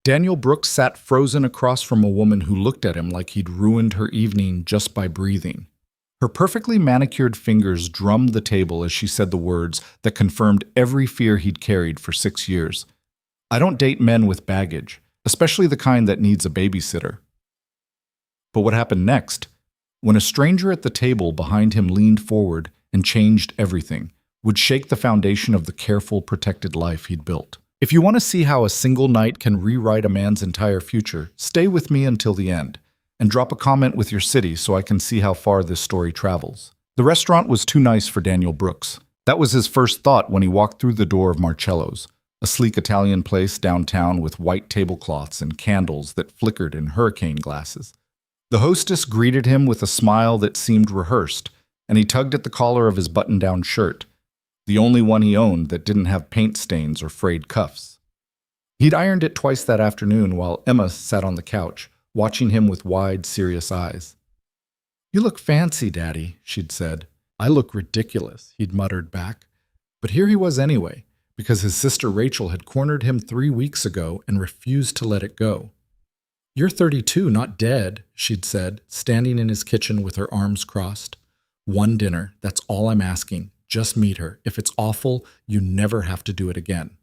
Daniel Brooks sat frozen across from a woman who looked at him like he'd ruined her evening just by breathing. Her perfectly manicured fingers drummed the table as she said the words that confirmed every fear he'd carried for 6 years. "I don't date men with baggage, especially the kind that needs a babysitter." But what happened next? When a stranger at the table behind him leaned forward and changed everything, would shake the foundation of the careful, protected life he'd built. If you want to see how a single night can rewrite a man's entire future, stay with me until the end, and drop a comment with your city so I can see how far this story travels. The restaurant was too nice for Daniel Brooks. That was his first thought when he walked through the door of Marcello's, a sleek Italian place downtown with white tablecloths and candles that flickered in hurricane glasses. The hostess greeted him with a smile that seemed rehearsed, and he tugged at the collar of his button-down shirt, the only one he owned that didn't have paint stains or frayed cuffs. He'd ironed it twice that afternoon while Emma sat on the couch, watching him with wide, serious eyes. "You look fancy, Daddy," she'd said. "I look ridiculous," he'd muttered back. But here he was anyway, because his sister Rachel had cornered him 3 weeks ago and refused to let it go. "You're 32, not dead," she'd said, standing in his kitchen with her arms crossed. "One dinner, that's all I'm asking. Just meet her. If it's awful, you never have to do it again."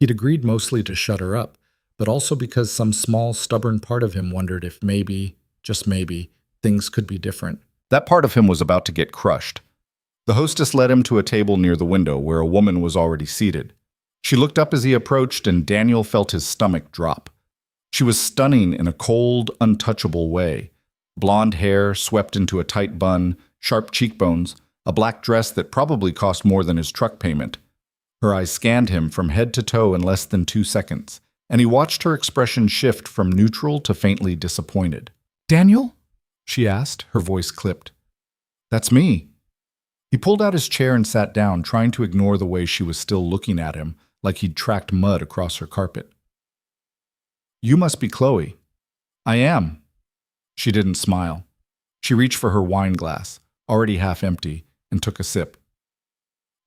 He'd agreed mostly to shut her up, but also because some small, stubborn part of him wondered if maybe, just maybe, things could be different. That part of him was about to get crushed. The hostess led him to a table near the window where a woman was already seated. She looked up as he approached, and Daniel felt his stomach drop. She was stunning in a cold, untouchable way. Blonde hair swept into a tight bun, sharp cheekbones, a black dress that probably cost more than his truck payment. Her eyes scanned him from head to toe in less than 2 seconds, and he watched her expression shift from neutral to faintly disappointed. "Daniel?" she asked, her voice clipped. "That's me." He pulled out his chair and sat down, trying to ignore the way she was still looking at him, like he'd tracked mud across her carpet. "You must be Chloe." "I am." She didn't smile. She reached for her wine glass, already half empty, and took a sip.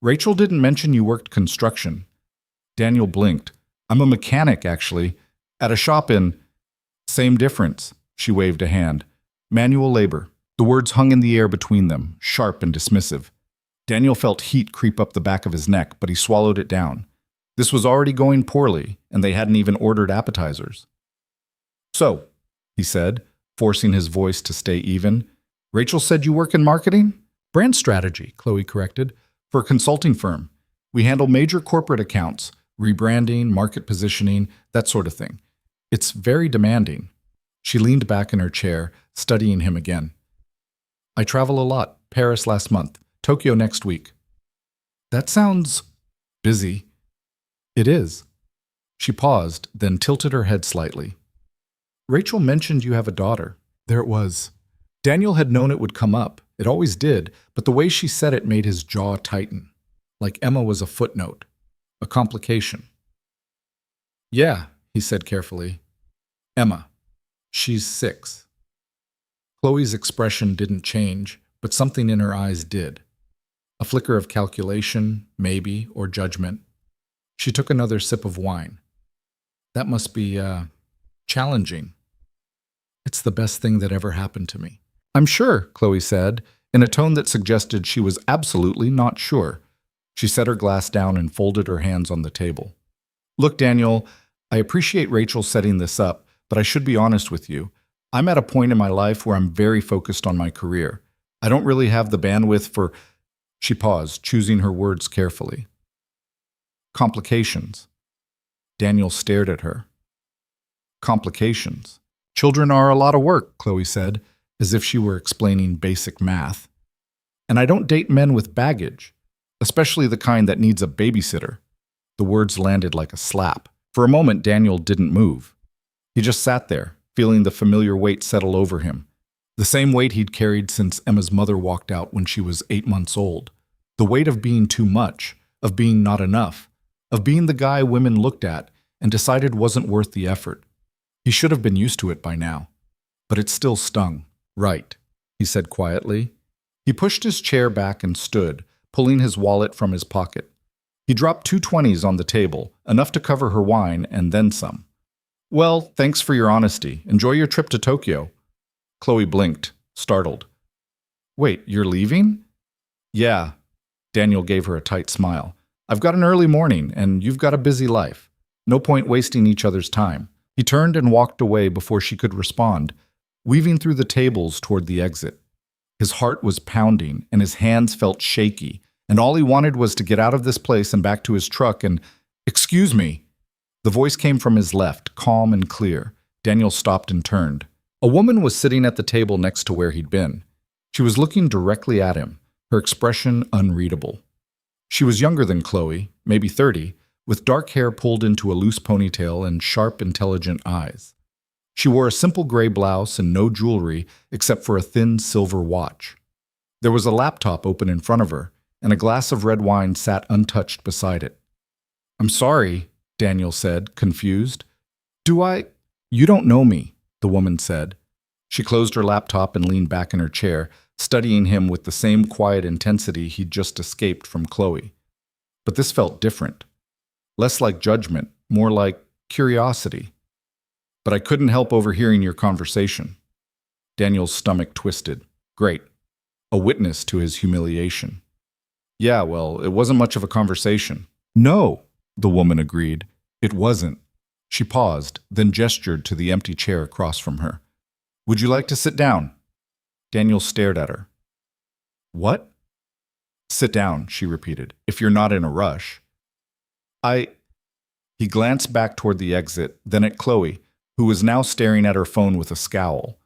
"Rachel didn't mention you worked construction." Daniel blinked. "I'm a mechanic, actually, at a shop in—" "Same difference," she waved a hand. "Manual labor." The words hung in the air between them, sharp and dismissive. Daniel felt heat creep up the back of his neck, but he swallowed it down. This was already going poorly, and they hadn't even ordered appetizers. "So," he said, forcing his voice to stay even, "Rachel said you work in marketing?" "Brand strategy," Chloe corrected. "For a consulting firm. We handle major corporate accounts, rebranding, market positioning, that sort of thing. It's very demanding." She leaned back in her chair, studying him again. "I travel a lot. Paris last month. Tokyo next week." "That sounds busy." "It is." She paused, then tilted her head slightly. "Rachel mentioned you have a daughter." There it was. Daniel had known it would come up. It always did, but the way she said it made his jaw tighten. Like Emma was a footnote, a complication. "Yeah," he said carefully. "Emma. She's 6. Chloe's expression didn't change, but something in her eyes did. A flicker of calculation, maybe, or judgment. She took another sip of wine. "That must be, challenging." "It's the best thing that ever happened to me." "I'm sure," Chloe said, in a tone that suggested she was absolutely not sure. She set her glass down and folded her hands on the table. "Look, Daniel, I appreciate Rachel setting this up, but I should be honest with you. I'm at a point in my life where I'm very focused on my career. I don't really have the bandwidth for—" She paused, choosing her words carefully. "Complications." Daniel stared at her. "Complications. Children are a lot of work," Chloe said, as if she were explaining basic math. "And I don't date men with baggage, especially the kind that needs a babysitter." The words landed like a slap. For a moment, Daniel didn't move. He just sat there, feeling the familiar weight settle over him. The same weight he'd carried since Emma's mother walked out when she was 8 months old. The weight of being too much, of being not enough, of being the guy women looked at and decided wasn't worth the effort. He should have been used to it by now. But it still stung. "Right," he said quietly. He pushed his chair back and stood, pulling his wallet from his pocket. He dropped 2 20s on the table, enough to cover her wine and then some. Well, thanks for your honesty. Enjoy your trip to Tokyo. Chloe blinked, startled. Wait, you're leaving? Yeah. Daniel gave her a tight smile. I've got an early morning, and you've got a busy life. No point wasting each other's time. He turned and walked away before she could respond, weaving through the tables toward the exit. His heart was pounding, and his hands felt shaky, and all he wanted was to get out of this place and back to his truck and, "Excuse me." The voice came from his left, calm and clear. Daniel stopped and turned. A woman was sitting at the table next to where he'd been. She was looking directly at him, her expression unreadable. She was younger than Chloe, maybe 30, with dark hair pulled into a loose ponytail and sharp, intelligent eyes. She wore a simple gray blouse and no jewelry except for a thin silver watch. There was a laptop open in front of her, and a glass of red wine sat untouched beside it. "I'm sorry," Daniel said, confused. You don't know me," the woman said. She closed her laptop and leaned back in her chair, studying him with the same quiet intensity he'd just escaped from Chloe. But this felt different. Less like judgment, more like curiosity. "But I couldn't help overhearing your conversation." Daniel's stomach twisted. Great. A witness to his humiliation. "Yeah, well, it wasn't much of a conversation." "No," the woman agreed. "It wasn't." She paused, then gestured to the empty chair across from her. "Would you like to sit down?" Daniel stared at her. "What?" "Sit down," she repeated, "if you're not in a rush." He glanced back toward the exit, then at Chloe, who was now staring at her phone with a scowl,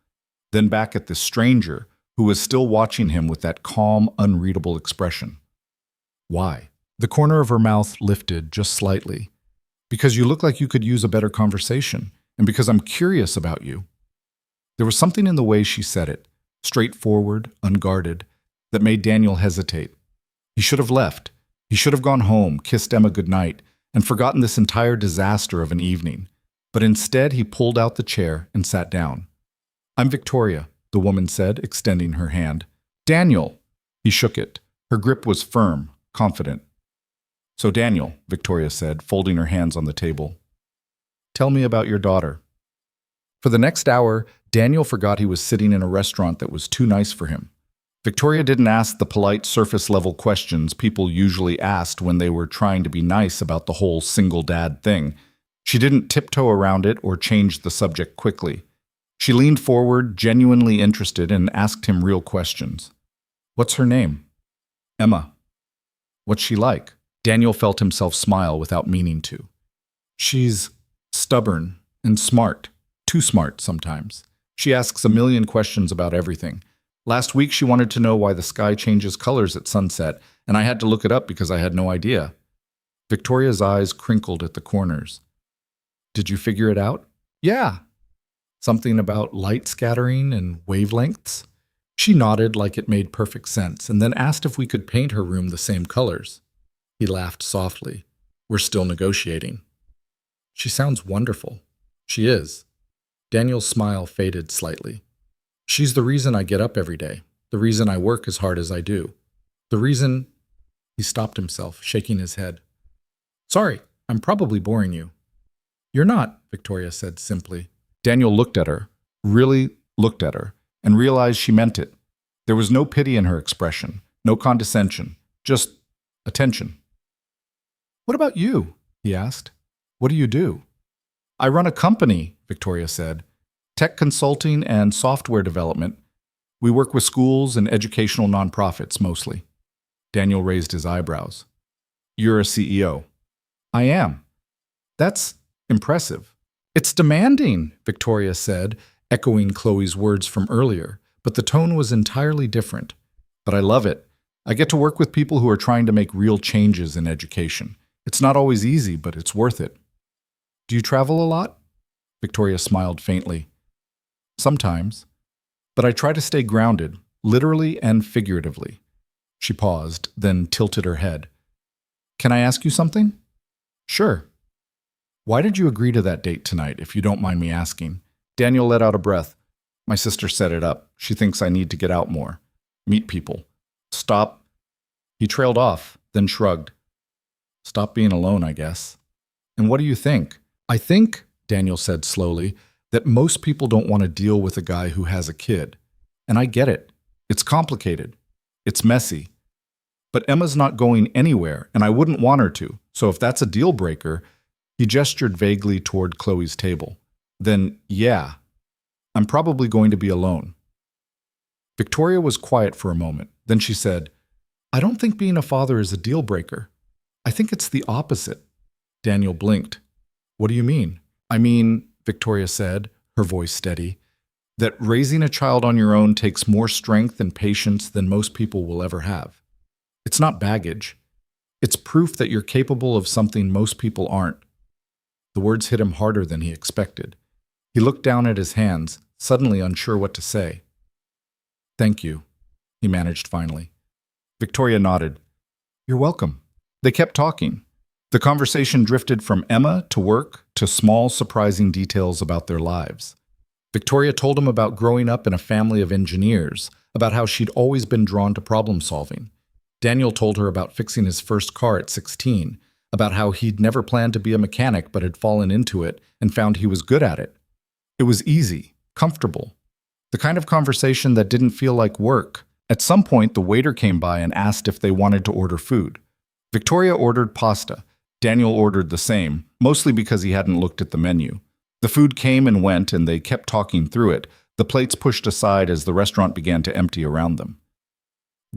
then back at the stranger, who was still watching him with that calm, unreadable expression. "Why?" The corner of her mouth lifted just slightly. "Because you look like you could use a better conversation, and because I'm curious about you." There was something in the way she said it, straightforward, unguarded, that made Daniel hesitate. He should have left. He should have gone home, kissed Emma goodnight, and forgotten this entire disaster of an evening. But instead, he pulled out the chair and sat down. "I'm Victoria," the woman said, extending her hand. "Daniel!" He shook it. Her grip was firm, confident. "So Daniel," Victoria said, folding her hands on the table. "Tell me about your daughter." For the next hour, Daniel forgot he was sitting in a restaurant that was too nice for him. Victoria didn't ask the polite surface-level questions people usually asked when they were trying to be nice about the whole single dad thing. She didn't tiptoe around it or change the subject quickly. She leaned forward, genuinely interested, and asked him real questions. "What's her name?" "Emma." "What's she like?" Daniel felt himself smile without meaning to. "She's stubborn and smart. Too smart sometimes. She asks a million questions about everything. Last week she wanted to know why the sky changes colors at sunset, and I had to look it up because I had no idea." Victoria's eyes crinkled at the corners. "Did you figure it out?" "Yeah." "Something about light scattering and wavelengths?" She nodded like it made perfect sense, and then asked if we could paint her room the same colors. He laughed softly. "We're still negotiating." "She sounds wonderful." "She is." Daniel's smile faded slightly. "She's the reason I get up every day, the reason I work as hard as I do, the reason—" He stopped himself, shaking his head. "Sorry, I'm probably boring you." "You're not," Victoria said simply. Daniel looked at her, really looked at her, and realized she meant it. There was no pity in her expression, no condescension, just attention. "What about you?" he asked. "What do you do?" "I run a company," Victoria said. "Tech consulting and software development. We work with schools and educational nonprofits mostly." Daniel raised his eyebrows. "You're a CEO." "I am." "That's impressive." "It's demanding," Victoria said, echoing Chloe's words from earlier, but the tone was entirely different. "But I love it. I get to work with people who are trying to make real changes in education. It's not always easy, but it's worth it." "Do you travel a lot?" Victoria smiled faintly. "Sometimes. But I try to stay grounded, literally and figuratively." She paused, then tilted her head. "Can I ask you something?" "Sure." "Why did you agree to that date tonight, if you don't mind me asking?" Daniel let out a breath. "My sister set it up. She thinks I need to get out more. Meet people. Stop." He trailed off, then shrugged. "Stop being alone, I guess." "And what do you think?" "I think," Daniel said slowly, that most people don't want to deal with a guy who has a kid. And I get it. It's complicated. It's messy. But Emma's not going anywhere, and I wouldn't want her to. So if that's a deal breaker, he gestured vaguely toward Chloe's table. Then, yeah, I'm probably going to be alone. Victoria was quiet for a moment. Then she said, I don't think being a father is a deal breaker. I think it's the opposite. Daniel blinked. What do you mean? I mean, Victoria said, her voice steady, that raising a child on your own takes more strength and patience than most people will ever have. It's not baggage. It's proof that you're capable of something most people aren't. The words hit him harder than he expected. He looked down at his hands, suddenly unsure what to say. Thank you, he managed finally. Victoria nodded. You're welcome. They kept talking. The conversation drifted from Emma to work to small, surprising details about their lives. Victoria told him about growing up in a family of engineers, about how she'd always been drawn to problem solving. Daniel told her about fixing his first car at 16, about how he'd never planned to be a mechanic but had fallen into it and found he was good at it. It was easy, comfortable, the kind of conversation that didn't feel like work. At some point, the waiter came by and asked if they wanted to order food. Victoria ordered pasta. Daniel ordered the same, mostly because he hadn't looked at the menu. The food came and went, and they kept talking through it, the plates pushed aside as the restaurant began to empty around them.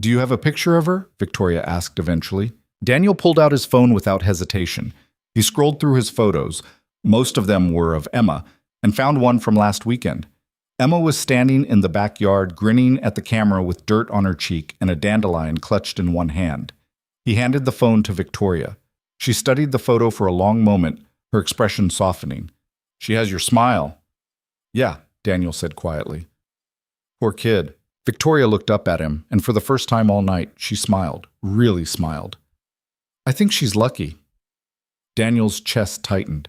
Do you have a picture of her? Victoria asked eventually. Daniel pulled out his phone without hesitation. He scrolled through his photos. Most of them were of Emma, and found one from last weekend. Emma was standing in the backyard, grinning at the camera with dirt on her cheek and a dandelion clutched in one hand. He handed the phone to Victoria. She studied the photo for a long moment, her expression softening. She has your smile. Yeah, Daniel said quietly. Poor kid. Victoria looked up at him, and for the first time all night, she smiled, really smiled. I think she's lucky. Daniel's chest tightened.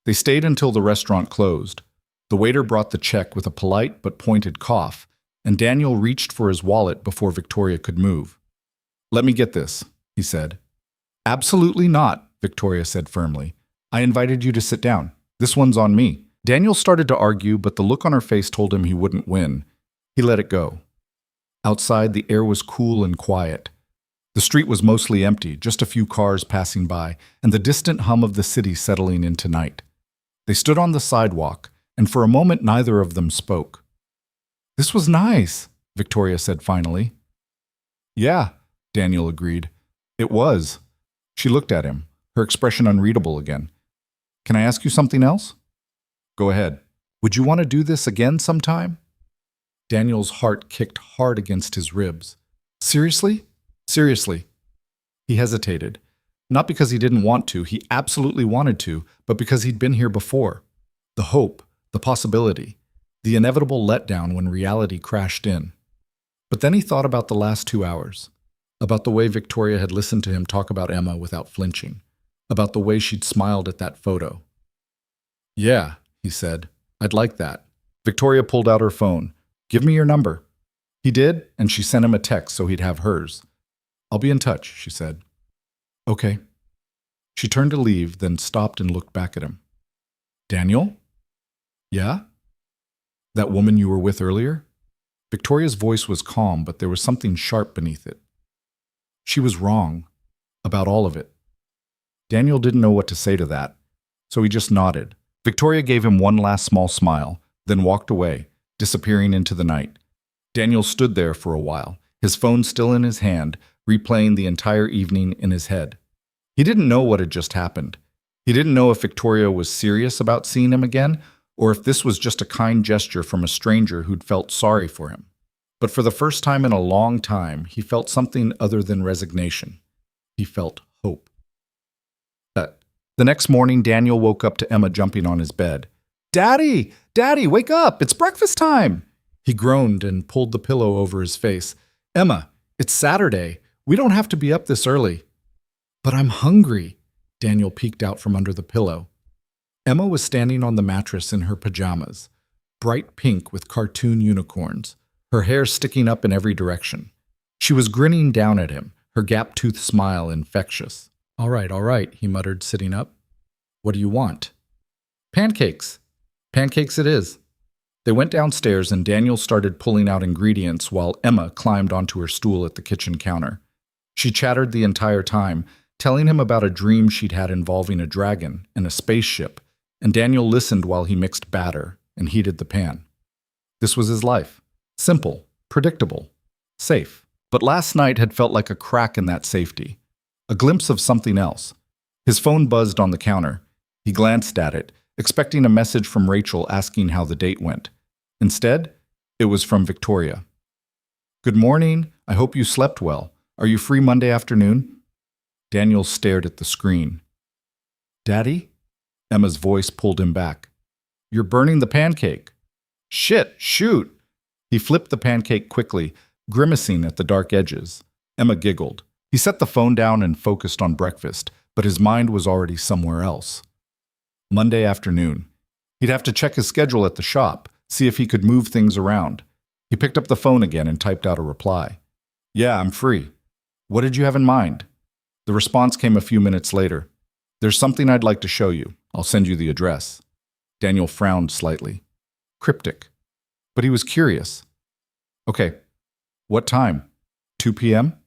They stayed until the restaurant closed. The waiter brought the check with a polite but pointed cough, and Daniel reached for his wallet before Victoria could move. Let me get this, he said. Absolutely not, Victoria said firmly. I invited you to sit down. This one's on me. Daniel started to argue, but the look on her face told him he wouldn't win. He let it go. Outside, the air was cool and quiet. The street was mostly empty, just a few cars passing by, and the distant hum of the city settling into night. They stood on the sidewalk, and for a moment neither of them spoke. This was nice, Victoria said finally. Yeah, Daniel agreed. It was. She looked at him, her expression unreadable again. Can I ask you something else? Go ahead. Would you want to do this again sometime? Daniel's heart kicked hard against his ribs. Seriously? Seriously. He hesitated. Not because he didn't want to, he absolutely wanted to, but because he'd been here before. The hope, the possibility, the inevitable letdown when reality crashed in. But then he thought about the last 2 hours, about the way Victoria had listened to him talk about Emma without flinching, about the way she'd smiled at that photo. Yeah, he said, I'd like that. Victoria pulled out her phone. Give me your number. He did, and she sent him a text so he'd have hers. I'll be in touch, she said. Okay. She turned to leave, then stopped and looked back at him. Daniel? Yeah? That woman you were with earlier? Victoria's voice was calm, but there was something sharp beneath it. She was wrong. About all of it. Daniel didn't know what to say to that, so he just nodded. Victoria gave him one last small smile, then walked away, disappearing into the night. Daniel stood there for a while, his phone still in his hand, replaying the entire evening in his head. He didn't know what had just happened. He didn't know if Victoria was serious about seeing him again, or if this was just a kind gesture from a stranger who'd felt sorry for him. But for the first time in a long time, he felt something other than resignation. He felt hope. The next morning, Daniel woke up to Emma jumping on his bed. Daddy! Daddy, wake up! It's breakfast time! He groaned and pulled the pillow over his face. Emma, it's Saturday. We don't have to be up this early. But I'm hungry, Daniel peeked out from under the pillow. Emma was standing on the mattress in her pajamas, bright pink with cartoon unicorns, her hair sticking up in every direction. She was grinning down at him, her gap-toothed smile infectious. All right, he muttered, sitting up. What do you want? Pancakes. Pancakes it is. They went downstairs and Daniel started pulling out ingredients while Emma climbed onto her stool at the kitchen counter. She chattered the entire time, telling him about a dream she'd had involving a dragon and a spaceship, and Daniel listened while he mixed batter and heated the pan. This was his life. Simple, predictable, safe. But last night had felt like a crack in that safety, a glimpse of something else. His phone buzzed on the counter. He glanced at it, expecting a message from Rachel asking how the date went. Instead, it was from Victoria. "Good morning. I hope you slept well. Are you free Monday afternoon?" Daniel stared at the screen. "Daddy?" Emma's voice pulled him back. "You're burning the pancake." "Shit, shoot!" He flipped the pancake quickly, grimacing at the dark edges. Emma giggled. He set the phone down and focused on breakfast, but his mind was already somewhere else. Monday afternoon. He'd have to check his schedule at the shop, see if he could move things around. He picked up the phone again and typed out a reply. "Yeah, I'm free. What did you have in mind?" The response came a few minutes later. "There's something I'd like to show you. I'll send you the address." Daniel frowned slightly. Cryptic. But he was curious. "Okay. What time? 2 p.m.?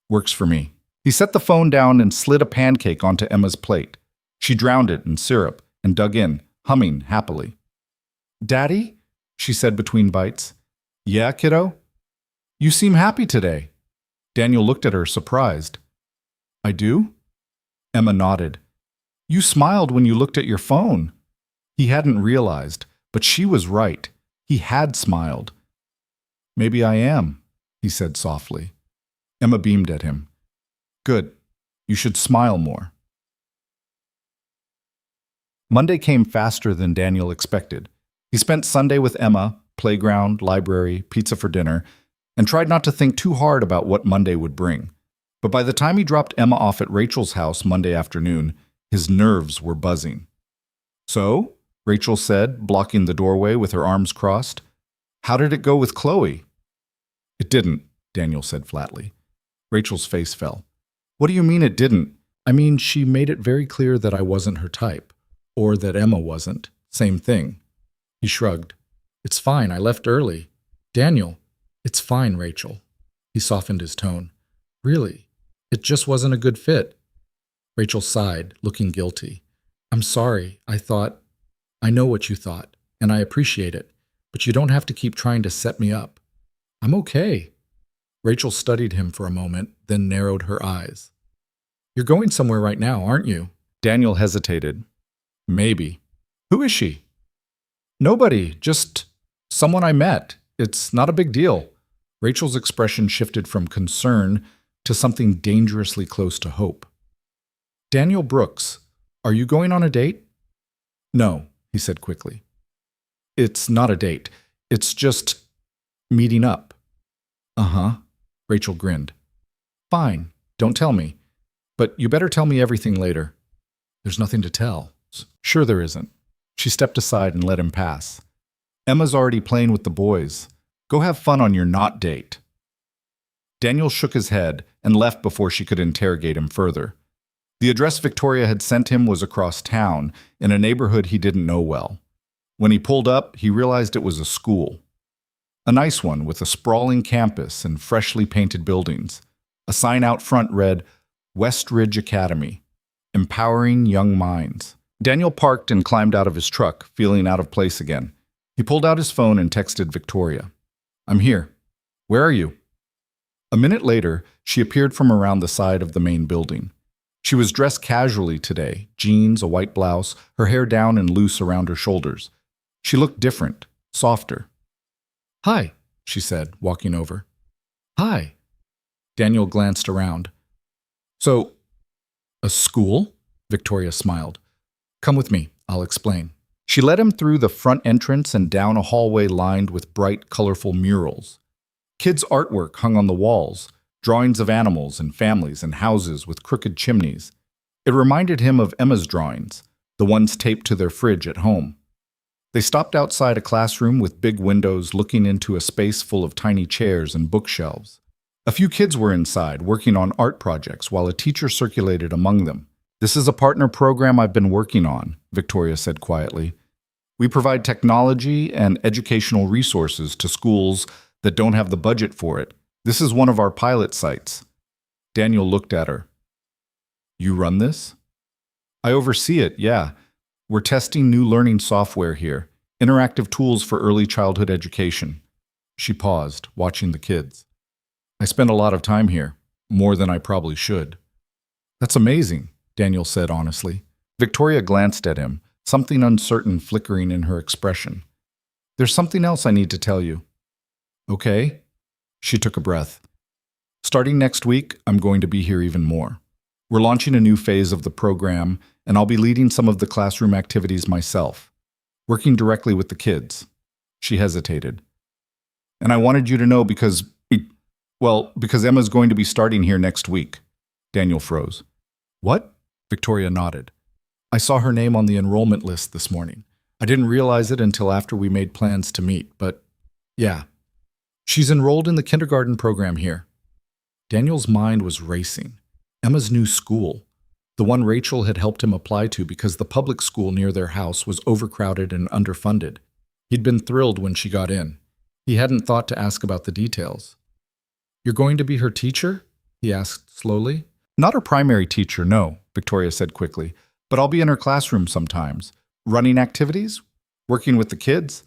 Works for me." He set the phone down and slid a pancake onto Emma's plate. She drowned it in syrup and dug in, humming happily. "Daddy?" she said between bites. "Yeah, kiddo?" "You seem happy today." Daniel looked at her, surprised. "I do?" Emma nodded. "You smiled when you looked at your phone." He hadn't realized, but she was right. He had smiled. "Maybe I am," he said softly. Emma beamed at him. "Good. You should smile more." Monday came faster than Daniel expected. He spent Sunday with Emma, playground, library, pizza for dinner, and tried not to think too hard about what Monday would bring. But by the time he dropped Emma off at Rachel's house Monday afternoon, his nerves were buzzing. "So?" Rachel said, blocking the doorway with her arms crossed. "How did it go with Chloe?" "It didn't," Daniel said flatly. Rachel's face fell. "What do you mean it didn't?" "I mean, she made it very clear that I wasn't her type. Or that Emma wasn't. Same thing." He shrugged. "It's fine, I left early." "Daniel." "It's fine, Rachel." He softened his tone. "Really, it just wasn't a good fit." Rachel sighed, looking guilty. "I'm sorry, I know what you thought, and I appreciate it, but you don't have to keep trying to set me up. I'm okay." Rachel studied him for a moment, then narrowed her eyes. "You're going somewhere right now, aren't you?" Daniel hesitated. "Maybe." "Who is she?" "Nobody, just someone I met. It's not a big deal." Rachel's expression shifted from concern to something dangerously close to hope. "Daniel Brooks, are you going on a date?" "No," he said quickly. "It's not a date. It's just meeting up." "Uh-huh," Rachel grinned. "Fine, don't tell me. But you better tell me everything later." "There's nothing to tell." "Sure there isn't." She stepped aside and let him pass. "Emma's already playing with the boys. Go have fun on your not date." Daniel shook his head and left before she could interrogate him further. The address Victoria had sent him was across town, in a neighborhood he didn't know well. When he pulled up, he realized it was a school. A nice one with a sprawling campus and freshly painted buildings. A sign out front read, "West Ridge Academy, Empowering Young Minds." Daniel parked and climbed out of his truck, feeling out of place again. He pulled out his phone and texted Victoria. "I'm here. Where are you?" A minute later, she appeared from around the side of the main building. She was dressed casually today, jeans, a white blouse, her hair down and loose around her shoulders. She looked different, softer. "Hi," she said, walking over. "Hi." Daniel glanced around. "So, a school?" Victoria smiled. "Come with me, I'll explain." She led him through the front entrance and down a hallway lined with bright, colorful murals. Kids' artwork hung on the walls, drawings of animals and families and houses with crooked chimneys. It reminded him of Emma's drawings, the ones taped to their fridge at home. They stopped outside a classroom with big windows looking into a space full of tiny chairs and bookshelves. A few kids were inside, working on art projects while a teacher circulated among them. This is a partner program I've been working on, Victoria said quietly. We provide technology and educational resources to schools that don't have the budget for it. This is one of our pilot sites. Daniel looked at her. You run this? I oversee it, yeah. We're testing new learning software here, interactive tools for early childhood education. She paused, watching the kids. I spend a lot of time here, more than I probably should. That's amazing, Daniel said honestly. Victoria glanced at him, something uncertain flickering in her expression. There's something else I need to tell you. Okay? She took a breath. Starting next week, I'm going to be here even more. We're launching a new phase of the program, and I'll be leading some of the classroom activities myself, working directly with the kids. She hesitated. And I wanted you to know because Emma's going to be starting here next week. Daniel froze. What? Victoria nodded. I saw her name on the enrollment list this morning. I didn't realize it until after we made plans to meet, but yeah. She's enrolled in the kindergarten program here. Daniel's mind was racing. Emma's new school, the one Rachel had helped him apply to because the public school near their house was overcrowded and underfunded. He'd been thrilled when she got in. He hadn't thought to ask about the details. You're going to be her teacher? He asked slowly. Not her primary teacher, no, Victoria said quickly. But I'll be in her classroom sometimes. Running activities? Working with the kids?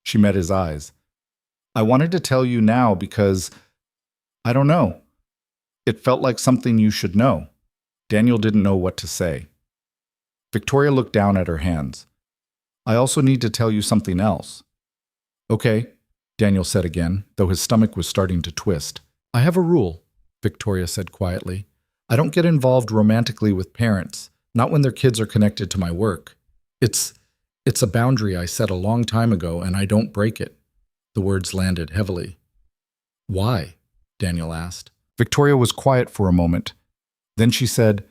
She met his eyes. I wanted to tell you now because, I don't know. It felt like something you should know. Daniel didn't know what to say. Victoria looked down at her hands. I also need to tell you something else. Okay, Daniel said again, though his stomach was starting to twist. I have a rule, Victoria said quietly. I don't get involved romantically with parents, not when their kids are connected to my work. It's a boundary I set a long time ago, and I don't break it. The words landed heavily. Why? Daniel asked. Victoria was quiet for a moment. Then she said,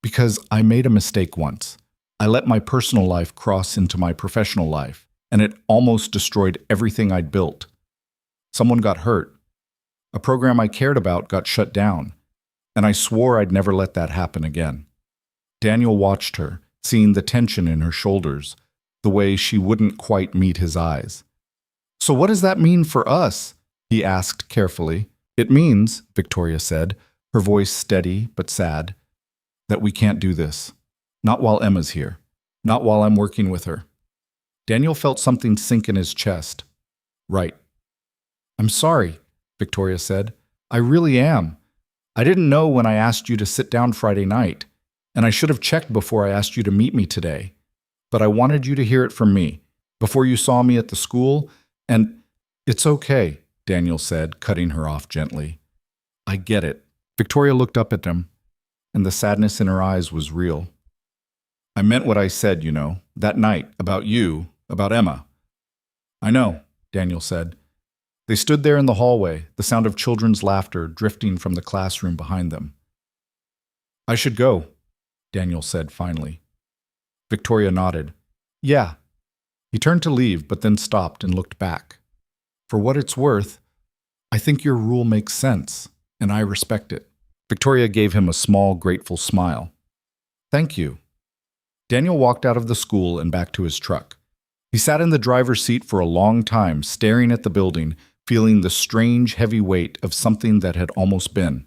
because I made a mistake once. I let my personal life cross into my professional life, and it almost destroyed everything I'd built. Someone got hurt. A program I cared about got shut down, and I swore I'd never let that happen again. Daniel watched her, seeing the tension in her shoulders, the way she wouldn't quite meet his eyes. So what does that mean for us? He asked carefully. It means, Victoria said, her voice steady but sad, that we can't do this. Not while Emma's here. Not while I'm working with her. Daniel felt something sink in his chest. Right. I'm sorry, Victoria said. I really am. I didn't know when I asked you to sit down Friday night, and I should have checked before I asked you to meet me today. But I wanted you to hear it from me, before you saw me at the school, and it's okay, Daniel said, cutting her off gently. I get it. Victoria looked up at him, and the sadness in her eyes was real. I meant what I said, that night, about you, about Emma. I know, Daniel said. They stood there in the hallway, the sound of children's laughter drifting from the classroom behind them. I should go, Daniel said finally. Victoria nodded. Yeah. He turned to leave, but then stopped and looked back. For what it's worth, I think your rule makes sense, and I respect it. Victoria gave him a small, grateful smile. Thank you. Daniel walked out of the school and back to his truck. He sat in the driver's seat for a long time, staring at the building, feeling the strange, heavy weight of something that had almost been.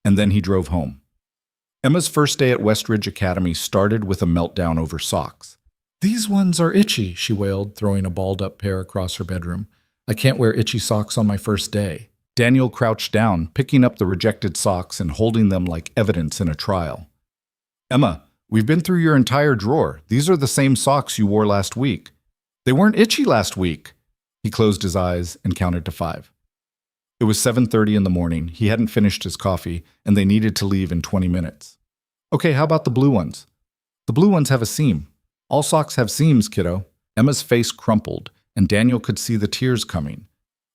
And then he drove home. Emma's first day at Westridge Academy started with a meltdown over socks. These ones are itchy, she wailed, throwing a balled-up pair across her bedroom. I can't wear itchy socks on my first day. Daniel crouched down, picking up the rejected socks and holding them like evidence in a trial. Emma, we've been through your entire drawer. These are the same socks you wore last week. They weren't itchy last week. He closed his eyes and counted to 5. It was 7:30 in the morning. He hadn't finished his coffee, and they needed to leave in 20 minutes. Okay, how about the blue ones? The blue ones have a seam. All socks have seams, kiddo. Emma's face crumpled, and Daniel could see the tears coming.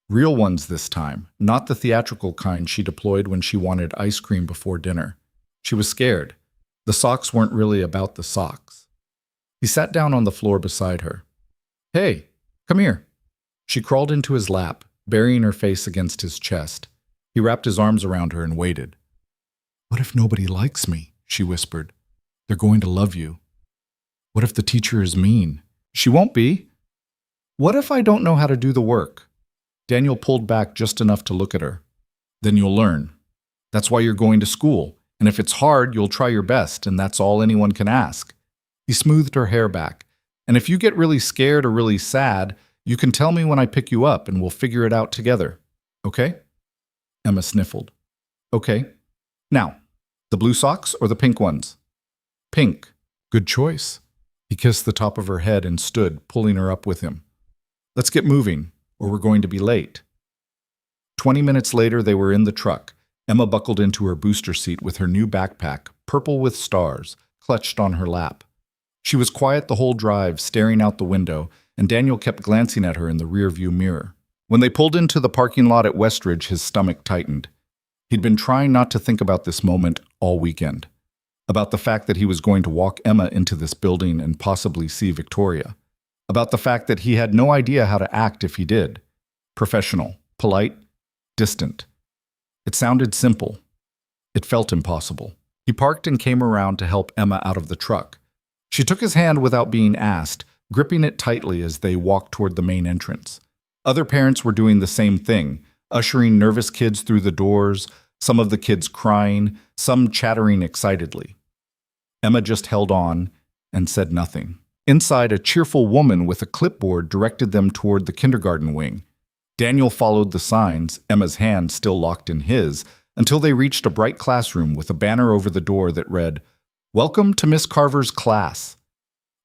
Real ones this time, not the theatrical kind she deployed when she wanted ice cream before dinner. She was scared. The socks weren't really about the socks. He sat down on the floor beside her. Hey, come here. She crawled into his lap, burying her face against his chest. He wrapped his arms around her and waited. What if nobody likes me? She whispered. They're going to love you. What if the teacher is mean? She won't be. What if I don't know how to do the work? Daniel pulled back just enough to look at her. Then you'll learn. That's why you're going to school. And if it's hard, you'll try your best, and that's all anyone can ask. He smoothed her hair back. And if you get really scared or really sad, you can tell me when I pick you up, and we'll figure it out together. Okay? Emma sniffled. Okay. Now, the blue socks or the pink ones? Pink. Good choice. He kissed the top of her head and stood, pulling her up with him. Let's get moving, or we're going to be late. 20 minutes later, they were in the truck. Emma buckled into her booster seat with her new backpack, purple with stars, clutched on her lap. She was quiet the whole drive, staring out the window, and Daniel kept glancing at her in the rearview mirror. When they pulled into the parking lot at Westridge, his stomach tightened. He'd been trying not to think about this moment all weekend. About the fact that he was going to walk Emma into this building and possibly see Victoria. About the fact that he had no idea how to act if he did. Professional, polite, distant. It sounded simple. It felt impossible. He parked and came around to help Emma out of the truck. She took his hand without being asked, gripping it tightly as they walked toward the main entrance. Other parents were doing the same thing, ushering nervous kids through the doors, some of the kids crying, some chattering excitedly. Emma just held on and said nothing. Inside, a cheerful woman with a clipboard directed them toward the kindergarten wing. Daniel followed the signs, Emma's hand still locked in his, until they reached a bright classroom with a banner over the door that read, "Welcome to Miss Carver's class."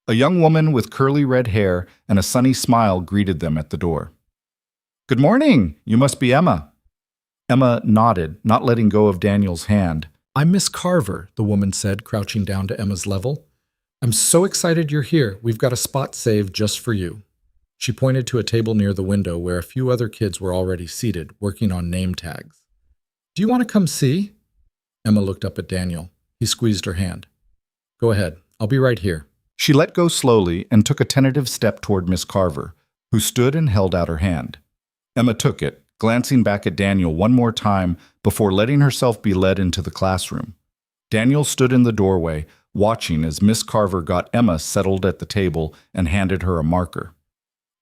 A young woman with curly red hair and a sunny smile greeted them at the door. "Good morning. You must be Emma." Emma nodded, not letting go of Daniel's hand. "I'm Miss Carver," the woman said, crouching down to Emma's level. "I'm so excited you're here. We've got a spot saved just for you." She pointed to a table near the window where a few other kids were already seated, working on name tags. "Do you want to come see?" Emma looked up at Daniel. He squeezed her hand. "Go ahead. I'll be right here." She let go slowly and took a tentative step toward Miss Carver, who stood and held out her hand. Emma took it, glancing back at Daniel one more time before letting herself be led into the classroom. Daniel stood in the doorway, watching as Miss Carver got Emma settled at the table and handed her a marker.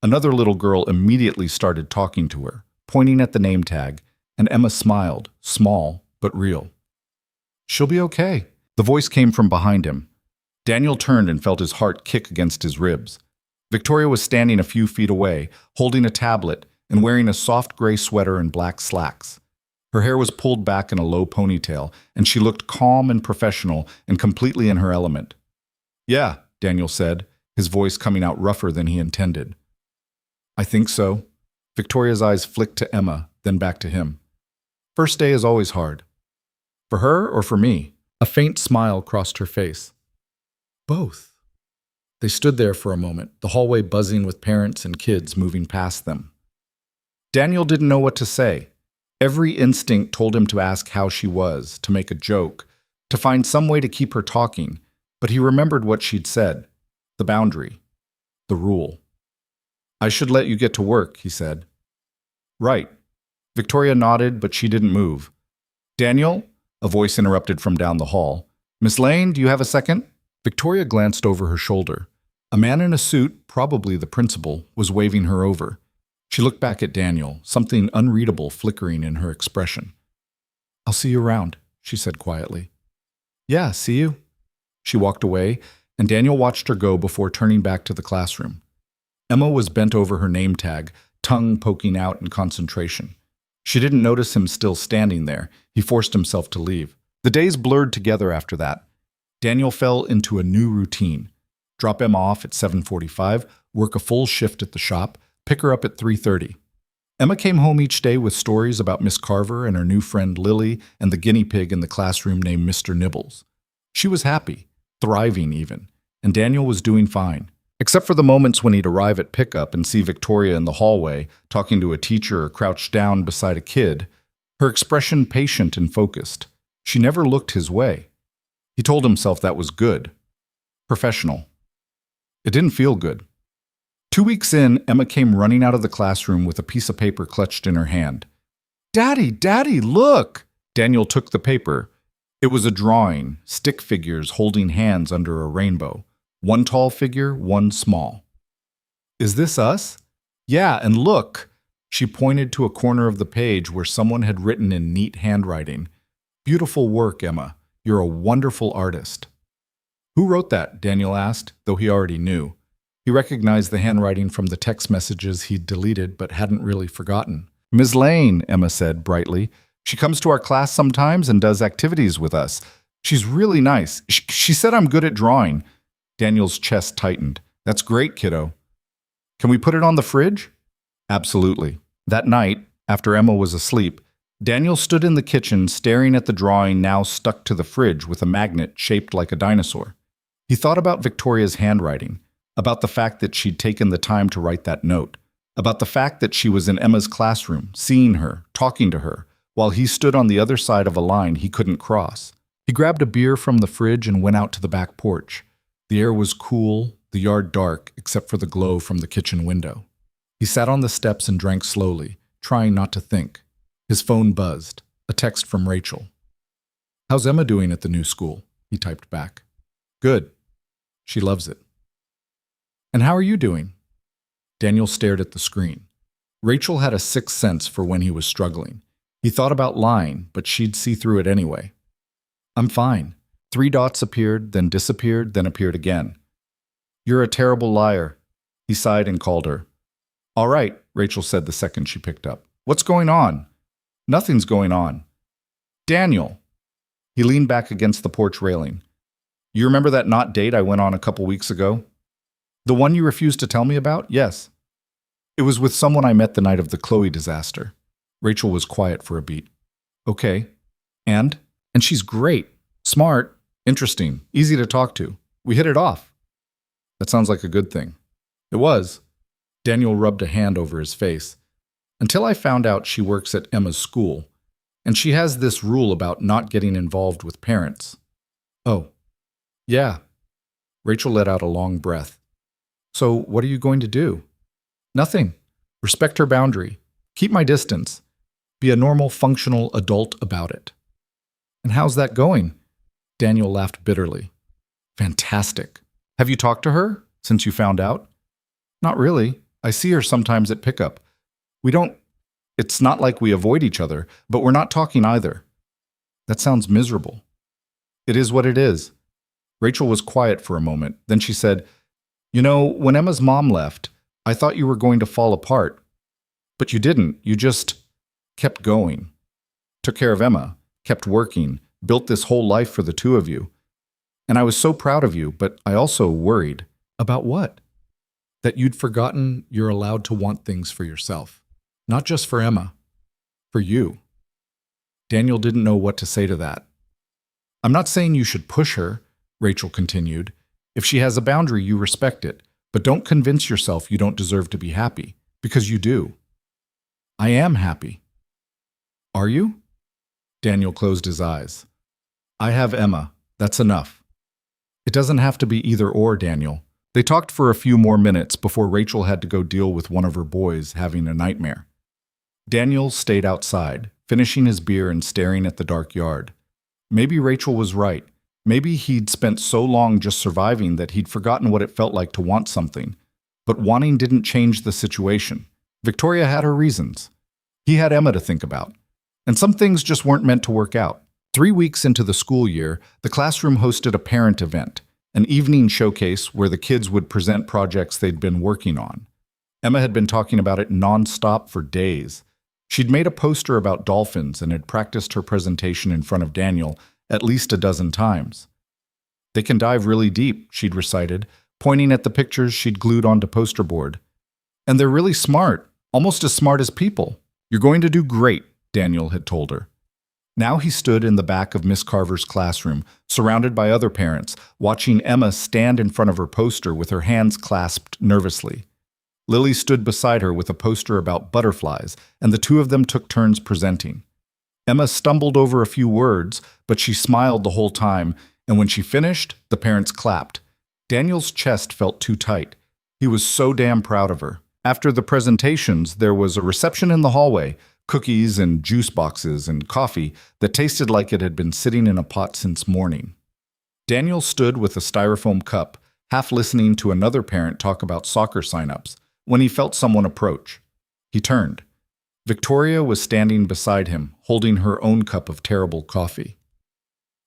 Another little girl immediately started talking to her, pointing at the name tag, and Emma smiled, small but real. "She'll be okay." The voice came from behind him. Daniel turned and felt his heart kick against his ribs. Victoria was standing a few feet away, holding a tablet and wearing a soft gray sweater and black slacks. Her hair was pulled back in a low ponytail, and she looked calm and professional and completely in her element. "Yeah," Daniel said, his voice coming out rougher than he intended. "I think so." Victoria's eyes flicked to Emma, then back to him. "First day is always hard." "For her or for me?" A faint smile crossed her face. "Both." They stood there for a moment, the hallway buzzing with parents and kids moving past them. Daniel didn't know what to say. Every instinct told him to ask how she was, to make a joke, to find some way to keep her talking, but he remembered what she'd said. The boundary. The rule. "I should let you get to work," he said. "Right." Victoria nodded, but she didn't move. "Daniel?" A voice interrupted from down the hall. "Miss Lane, do you have a second?" Victoria glanced over her shoulder. A man in a suit, probably the principal, was waving her over. She looked back at Daniel, something unreadable flickering in her expression. "I'll see you around," she said quietly. "Yeah, see you." She walked away, and Daniel watched her go before turning back to the classroom. Emma was bent over her name tag, tongue poking out in concentration. She didn't notice him still standing there. He forced himself to leave. The days blurred together after that. Daniel fell into a new routine. Drop Emma off at 7:45, work a full shift at the shop, pick her up at 3:30. Emma came home each day with stories about Miss Carver and her new friend Lily and the guinea pig in the classroom named Mr. Nibbles. She was happy, thriving even, and Daniel was doing fine. Except for the moments when he'd arrive at pickup and see Victoria in the hallway, talking to a teacher or crouched down beside a kid, her expression patient and focused. She never looked his way. He told himself that was good. Professional. It didn't feel good. 2 weeks in, Emma came running out of the classroom with a piece of paper clutched in her hand. "Daddy, Daddy, look!" Daniel took the paper. It was a drawing, stick figures holding hands under a rainbow. One tall figure, one small. Is this us? Yeah, and look! She pointed to a corner of the page where someone had written in neat handwriting. Beautiful work, Emma. You're a wonderful artist. Who wrote that? Daniel asked, though he already knew. He recognized the handwriting from the text messages he'd deleted but hadn't really forgotten. Ms. Lane, Emma said brightly. She comes to our class sometimes and does activities with us. She's really nice. She said I'm good at drawing. Daniel's chest tightened. That's great, kiddo. Can we put it on the fridge? Absolutely. That night, after Emma was asleep, Daniel stood in the kitchen staring at the drawing now stuck to the fridge with a magnet shaped like a dinosaur. He thought about Victoria's handwriting, about the fact that she'd taken the time to write that note, about the fact that she was in Emma's classroom, seeing her, talking to her, while he stood on the other side of a line he couldn't cross. He grabbed a beer from the fridge and went out to the back porch. The air was cool, the yard dark except for the glow from the kitchen window. He sat on the steps and drank slowly, trying not to think. His phone buzzed. A text from Rachel. How's Emma doing at the new school? He typed back. Good. She loves it. And how are you doing? Daniel stared at the screen. Rachel had a sixth sense for when he was struggling. He thought about lying, but she'd see through it anyway. I'm fine. 3 dots appeared, then disappeared, then appeared again. You're a terrible liar. He sighed and called her. All right, Rachel said the second she picked up. What's going on? Nothing's going on. Daniel. He leaned back against the porch railing. You remember that not date I went on a couple weeks ago? The one you refused to tell me about? Yes. It was with someone I met the night of the Chloe disaster. Rachel was quiet for a beat. Okay. And she's great. Smart. Interesting. Easy to talk to. We hit it off. That sounds like a good thing. It was. Daniel rubbed a hand over his face. Until I found out she works at Emma's school, and she has this rule about not getting involved with parents. Oh. Yeah. Rachel let out a long breath. So what are you going to do? Nothing. Respect her boundary. Keep my distance. Be a normal, functional adult about it. And how's that going? Daniel laughed bitterly. Fantastic. Have you talked to her since you found out? Not really. I see her sometimes at pickup. It's not like we avoid each other, but we're not talking either. That sounds miserable. It is what it is. Rachel was quiet for a moment. Then she said, You know, when Emma's mom left, I thought you were going to fall apart. But you didn't. You just kept going. Took care of Emma, kept working, built this whole life for the two of you. And I was so proud of you, but I also worried. About what? That you'd forgotten you're allowed to want things for yourself. Not just for Emma. For you. Daniel didn't know what to say to that. I'm not saying you should push her, Rachel continued. If she has a boundary, you respect it. But don't convince yourself you don't deserve to be happy, because you do. I am happy. Are you? Daniel closed his eyes. I have Emma. That's enough. It doesn't have to be either or, Daniel. They talked for a few more minutes before Rachel had to go deal with one of her boys having a nightmare. Daniel stayed outside, finishing his beer and staring at the dark yard. Maybe Rachel was right. Maybe he'd spent so long just surviving that he'd forgotten what it felt like to want something. But wanting didn't change the situation. Victoria had her reasons. He had Emma to think about. And some things just weren't meant to work out. 3 weeks into the school year, the classroom hosted a parent event, an evening showcase where the kids would present projects they'd been working on. Emma had been talking about it nonstop for days. She'd made a poster about dolphins and had practiced her presentation in front of Daniel at least a dozen times. They can dive really deep, she'd recited, pointing at the pictures she'd glued onto poster board. And they're really smart, almost as smart as people. You're going to do great, Daniel had told her. Now he stood in the back of Miss Carver's classroom, surrounded by other parents, watching Emma stand in front of her poster with her hands clasped nervously. Lily stood beside her with a poster about butterflies, and the two of them took turns presenting. Emma stumbled over a few words, but she smiled the whole time, and when she finished, the parents clapped. Daniel's chest felt too tight. He was so damn proud of her. After the presentations, there was a reception in the hallway, cookies and juice boxes and coffee that tasted like it had been sitting in a pot since morning. Daniel stood with a styrofoam cup, half listening to another parent talk about soccer sign-ups, when he felt someone approach. He turned. Victoria was standing beside him, holding her own cup of terrible coffee.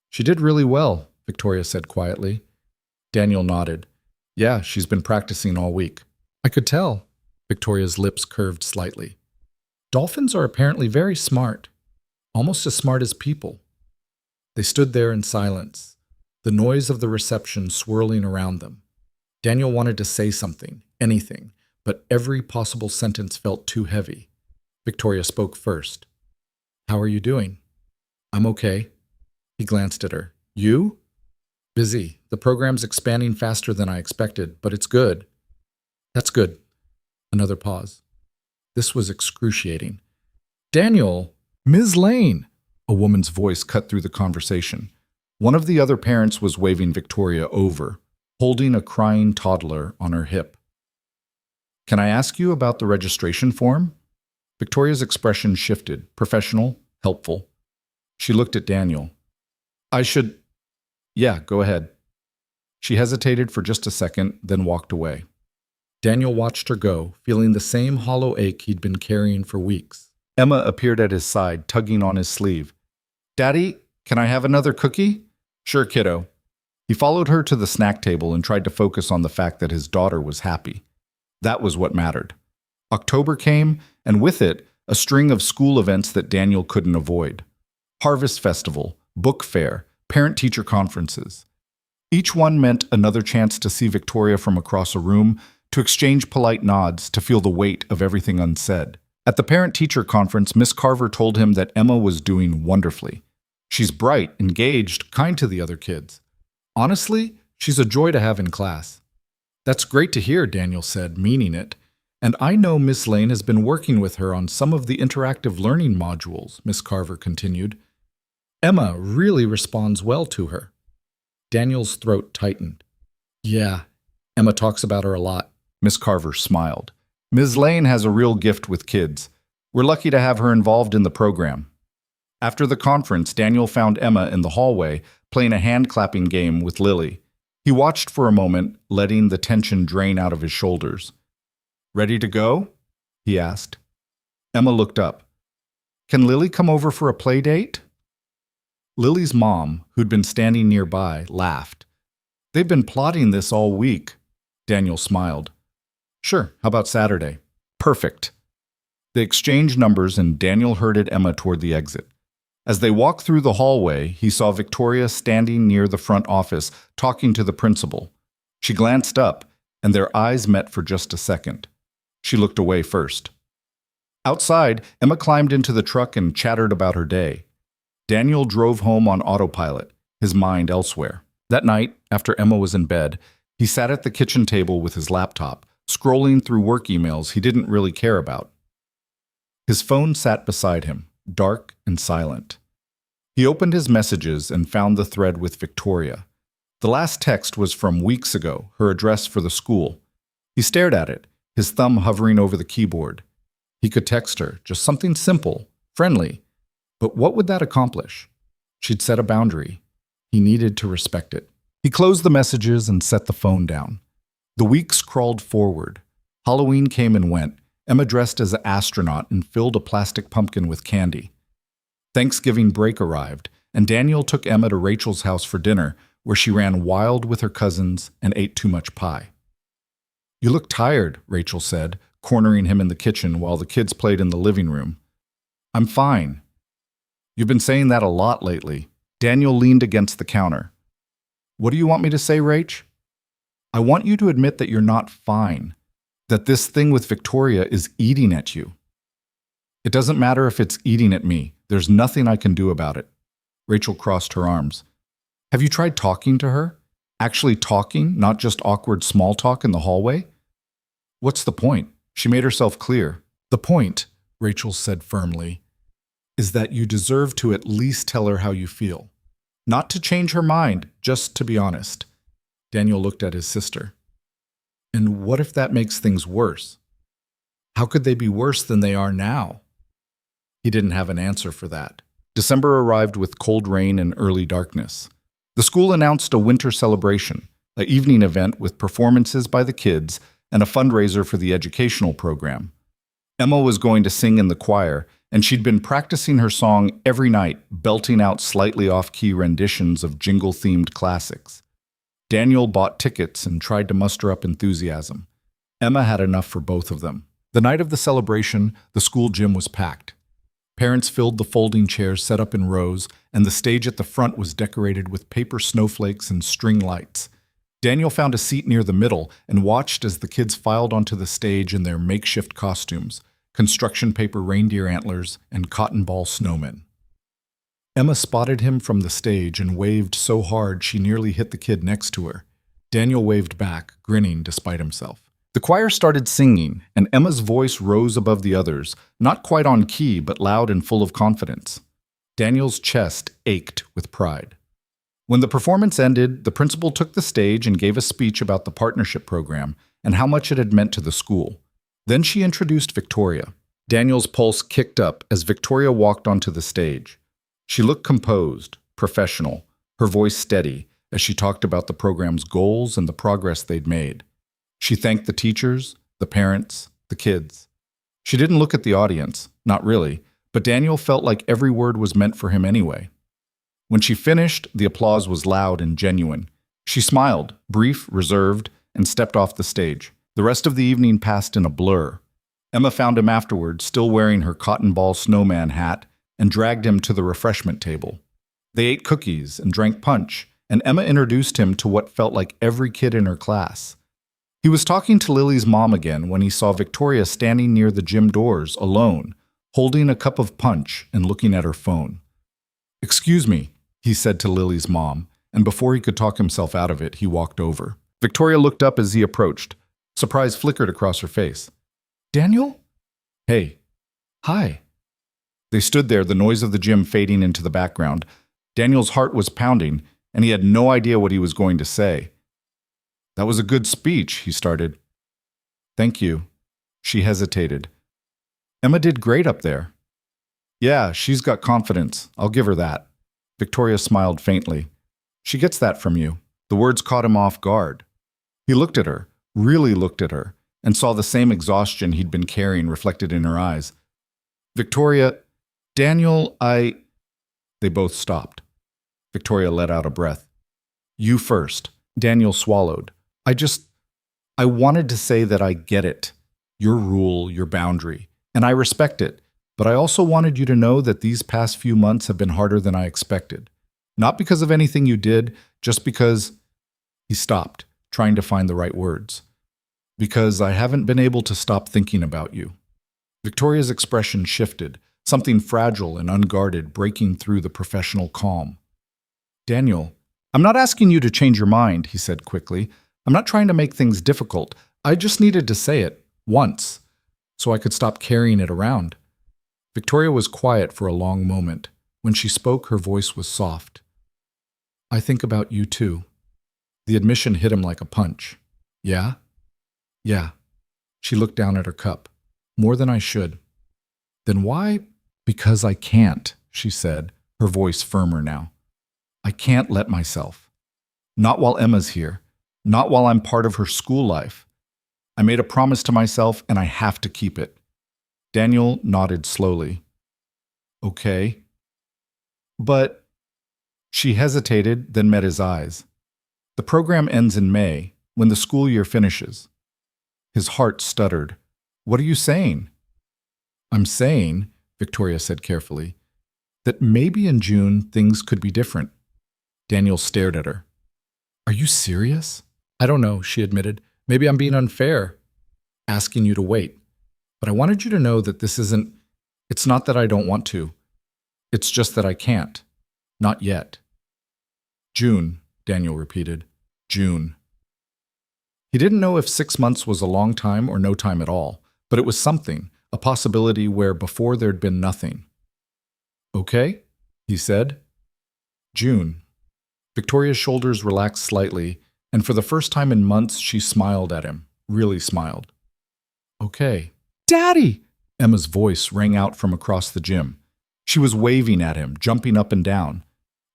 "She did really well," Victoria said quietly. Daniel nodded. "Yeah, she's been practicing all week." "I could tell." Victoria's lips curved slightly. "Dolphins are apparently very smart, almost as smart as people." They stood there in silence, the noise of the reception swirling around them. Daniel wanted to say something, anything, but every possible sentence felt too heavy. Victoria spoke first. "How are you doing?" "I'm okay." He glanced at her. "You?" "Busy. The program's expanding faster than I expected, but it's good." "That's good." Another pause. This was excruciating. "Daniel!" "Ms. Lane!" A woman's voice cut through the conversation. One of the other parents was waving Victoria over, holding a crying toddler on her hip. "Can I ask you about the registration form?" Victoria's expression shifted, professional, helpful. She looked at Daniel. "I should—" "Yeah, go ahead." She hesitated for just a second, then walked away. Daniel watched her go, feeling the same hollow ache he'd been carrying for weeks. Emma appeared at his side, tugging on his sleeve. "Daddy, can I have another cookie?" "Sure, kiddo." He followed her to the snack table and tried to focus on the fact that his daughter was happy. That was what mattered. October came, and with it, a string of school events that Daniel couldn't avoid. Harvest Festival, book fair, parent-teacher conferences. Each one meant another chance to see Victoria from across a room, to exchange polite nods, to feel the weight of everything unsaid. At the parent-teacher conference, Miss Carver told him that Emma was doing wonderfully. "She's bright, engaged, kind to the other kids. Honestly, she's a joy to have in class." "That's great to hear," Daniel said, meaning it. "And I know Miss Lane has been working with her on some of the interactive learning modules," Miss Carver continued. "Emma really responds well to her." Daniel's throat tightened. "Yeah, Emma talks about her a lot." Miss Carver smiled. "Ms. Lane has a real gift with kids. We're lucky to have her involved in the program." After the conference, Daniel found Emma in the hallway, playing a hand-clapping game with Lily. He watched for a moment, letting the tension drain out of his shoulders. "Ready to go?" he asked. Emma looked up. "Can Lily come over for a play date?" Lily's mom, who'd been standing nearby, laughed. "They've been plotting this all week." Daniel smiled. "Sure, how about Saturday?" "Perfect." They exchanged numbers and Daniel herded Emma toward the exit. As they walked through the hallway, he saw Victoria standing near the front office, talking to the principal. She glanced up, and their eyes met for just a second. She looked away first. Outside, Emma climbed into the truck and chattered about her day. Daniel drove home on autopilot, his mind elsewhere. That night, after Emma was in bed, he sat at the kitchen table with his laptop, scrolling through work emails he didn't really care about. His phone sat beside him, dark and silent. He opened his messages and found the thread with Victoria. The last text was from weeks ago, her address for the school. He stared at it, his thumb hovering over the keyboard. He could text her, just something simple, friendly. But what would that accomplish? She'd set a boundary. He needed to respect it. He closed the messages and set the phone down. The weeks crawled forward. Halloween came and went. Emma dressed as an astronaut and filled a plastic pumpkin with candy. Thanksgiving break arrived, and Daniel took Emma to Rachel's house for dinner, where she ran wild with her cousins and ate too much pie. "You look tired," Rachel said, cornering him in the kitchen while the kids played in the living room. "I'm fine." "You've been saying that a lot lately." Daniel leaned against the counter. "What do you want me to say, Rach?" "I want you to admit that you're not fine, that this thing with Victoria is eating at you." "It doesn't matter if it's eating at me. There's nothing I can do about it." Rachel crossed her arms. "Have you tried talking to her? Actually talking, not just awkward small talk in the hallway?" "What's the point?" She made herself clear. "The point," Rachel said firmly, "is that you deserve to at least tell her how you feel. Not to change her mind, just to be honest." Daniel looked at his sister. "And what if that makes things worse?" "How could they be worse than they are now?" He didn't have an answer for that. December arrived with cold rain and early darkness. The school announced a winter celebration, an evening event with performances by the kids and a fundraiser for the educational program. Emma was going to sing in the choir, and she'd been practicing her song every night, belting out slightly off-key renditions of jingle-themed classics. Daniel bought tickets and tried to muster up enthusiasm. Emma had enough for both of them. The night of the celebration, the school gym was packed. Parents filled the folding chairs set up in rows, and the stage at the front was decorated with paper snowflakes and string lights. Daniel found a seat near the middle and watched as the kids filed onto the stage in their makeshift costumes, construction paper reindeer antlers and cotton ball snowmen. Emma spotted him from the stage and waved so hard she nearly hit the kid next to her. Daniel waved back, grinning despite himself. The choir started singing, and Emma's voice rose above the others, not quite on key, but loud and full of confidence. Daniel's chest ached with pride. When the performance ended, the principal took the stage and gave a speech about the partnership program and how much it had meant to the school. Then she introduced Victoria. Daniel's pulse kicked up as Victoria walked onto the stage. She looked composed, professional, her voice steady, as she talked about the program's goals and the progress they'd made. She thanked the teachers, the parents, the kids. She didn't look at the audience, not really, but Daniel felt like every word was meant for him anyway. When she finished, the applause was loud and genuine. She smiled, brief, reserved, and stepped off the stage. The rest of the evening passed in a blur. Emma found him afterward, still wearing her cotton ball snowman hat, and dragged him to the refreshment table. They ate cookies and drank punch, and Emma introduced him to what felt like every kid in her class. He was talking to Lily's mom again when he saw Victoria standing near the gym doors, alone, holding a cup of punch and looking at her phone. "Excuse me," he said to Lily's mom, and before he could talk himself out of it, he walked over. Victoria looked up as he approached. Surprise flickered across her face. "Daniel?" "Hey." "Hi." They stood there, the noise of the gym fading into the background. Daniel's heart was pounding, and he had no idea what he was going to say. "That was a good speech," he started. "Thank you." She hesitated. "Emma did great up there." "Yeah, she's got confidence. I'll give her that." Victoria smiled faintly. "She gets that from you." The words caught him off guard. He looked at her, really looked at her, and saw the same exhaustion he'd been carrying reflected in her eyes. "Victoria, Daniel, They both stopped. Victoria let out a breath. "You first." Daniel swallowed. I wanted to say that I get it. Your rule, your boundary. And I respect it. But I also wanted you to know that these past few months have been harder than I expected. Not because of anything you did, just because..." He stopped, trying to find the right words. "Because I haven't been able to stop thinking about you." Victoria's expression shifted, something fragile and unguarded breaking through the professional calm. "Daniel, I'm not asking you to change your mind," he said quickly. "I'm not trying to make things difficult. I just needed to say it, once, so I could stop carrying it around." Victoria was quiet for a long moment. When she spoke, her voice was soft. "I think about you too." The admission hit him like a punch. "Yeah?" "Yeah." She looked down at her cup. "More than I should." "Then why?" "Because I can't," she said, her voice firmer now. "I can't let myself. Not while Emma's here. Not while I'm part of her school life. I made a promise to myself, and I have to keep it." Daniel nodded slowly. "Okay." "But..." She hesitated, then met his eyes. "The program ends in May, when the school year finishes." His heart stuttered. "What are you saying?" "I'm saying," Victoria said carefully, "that maybe in June things could be different." Daniel stared at her. "Are you serious?" "I don't know," she admitted. "Maybe I'm being unfair, asking you to wait. But I wanted you to know that this isn't... It's not that I don't want to. It's just that I can't. Not yet." "June," Daniel repeated. "June." He didn't know if 6 months was a long time or no time at all, but it was something, a possibility where before there'd been nothing. "Okay," he said. "June." Victoria's shoulders relaxed slightly, and for the first time in months she smiled at him, really smiled. "Okay." "Daddy!" Emma's voice rang out from across the gym. She was waving at him, jumping up and down.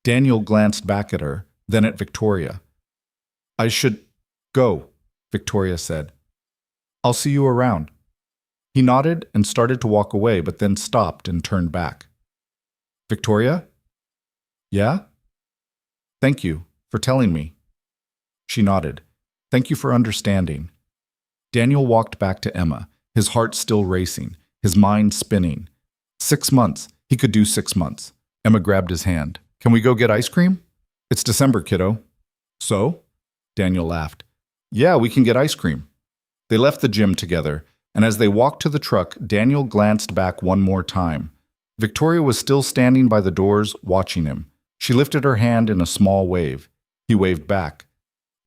Daniel glanced back at her, then at Victoria. I should go, Victoria said. I'll see you around. He nodded and started to walk away, but then stopped and turned back. Victoria? Yeah? Thank you for telling me. She nodded. Thank you for understanding. Daniel walked back to Emma, his heart still racing, his mind spinning. 6 months. He could do 6 months. Emma grabbed his hand. Can we go get ice cream? It's December, kiddo. So? Daniel laughed. Yeah, we can get ice cream. They left the gym together, and as they walked to the truck, Daniel glanced back one more time. Victoria was still standing by the doors, watching him. She lifted her hand in a small wave. He waved back.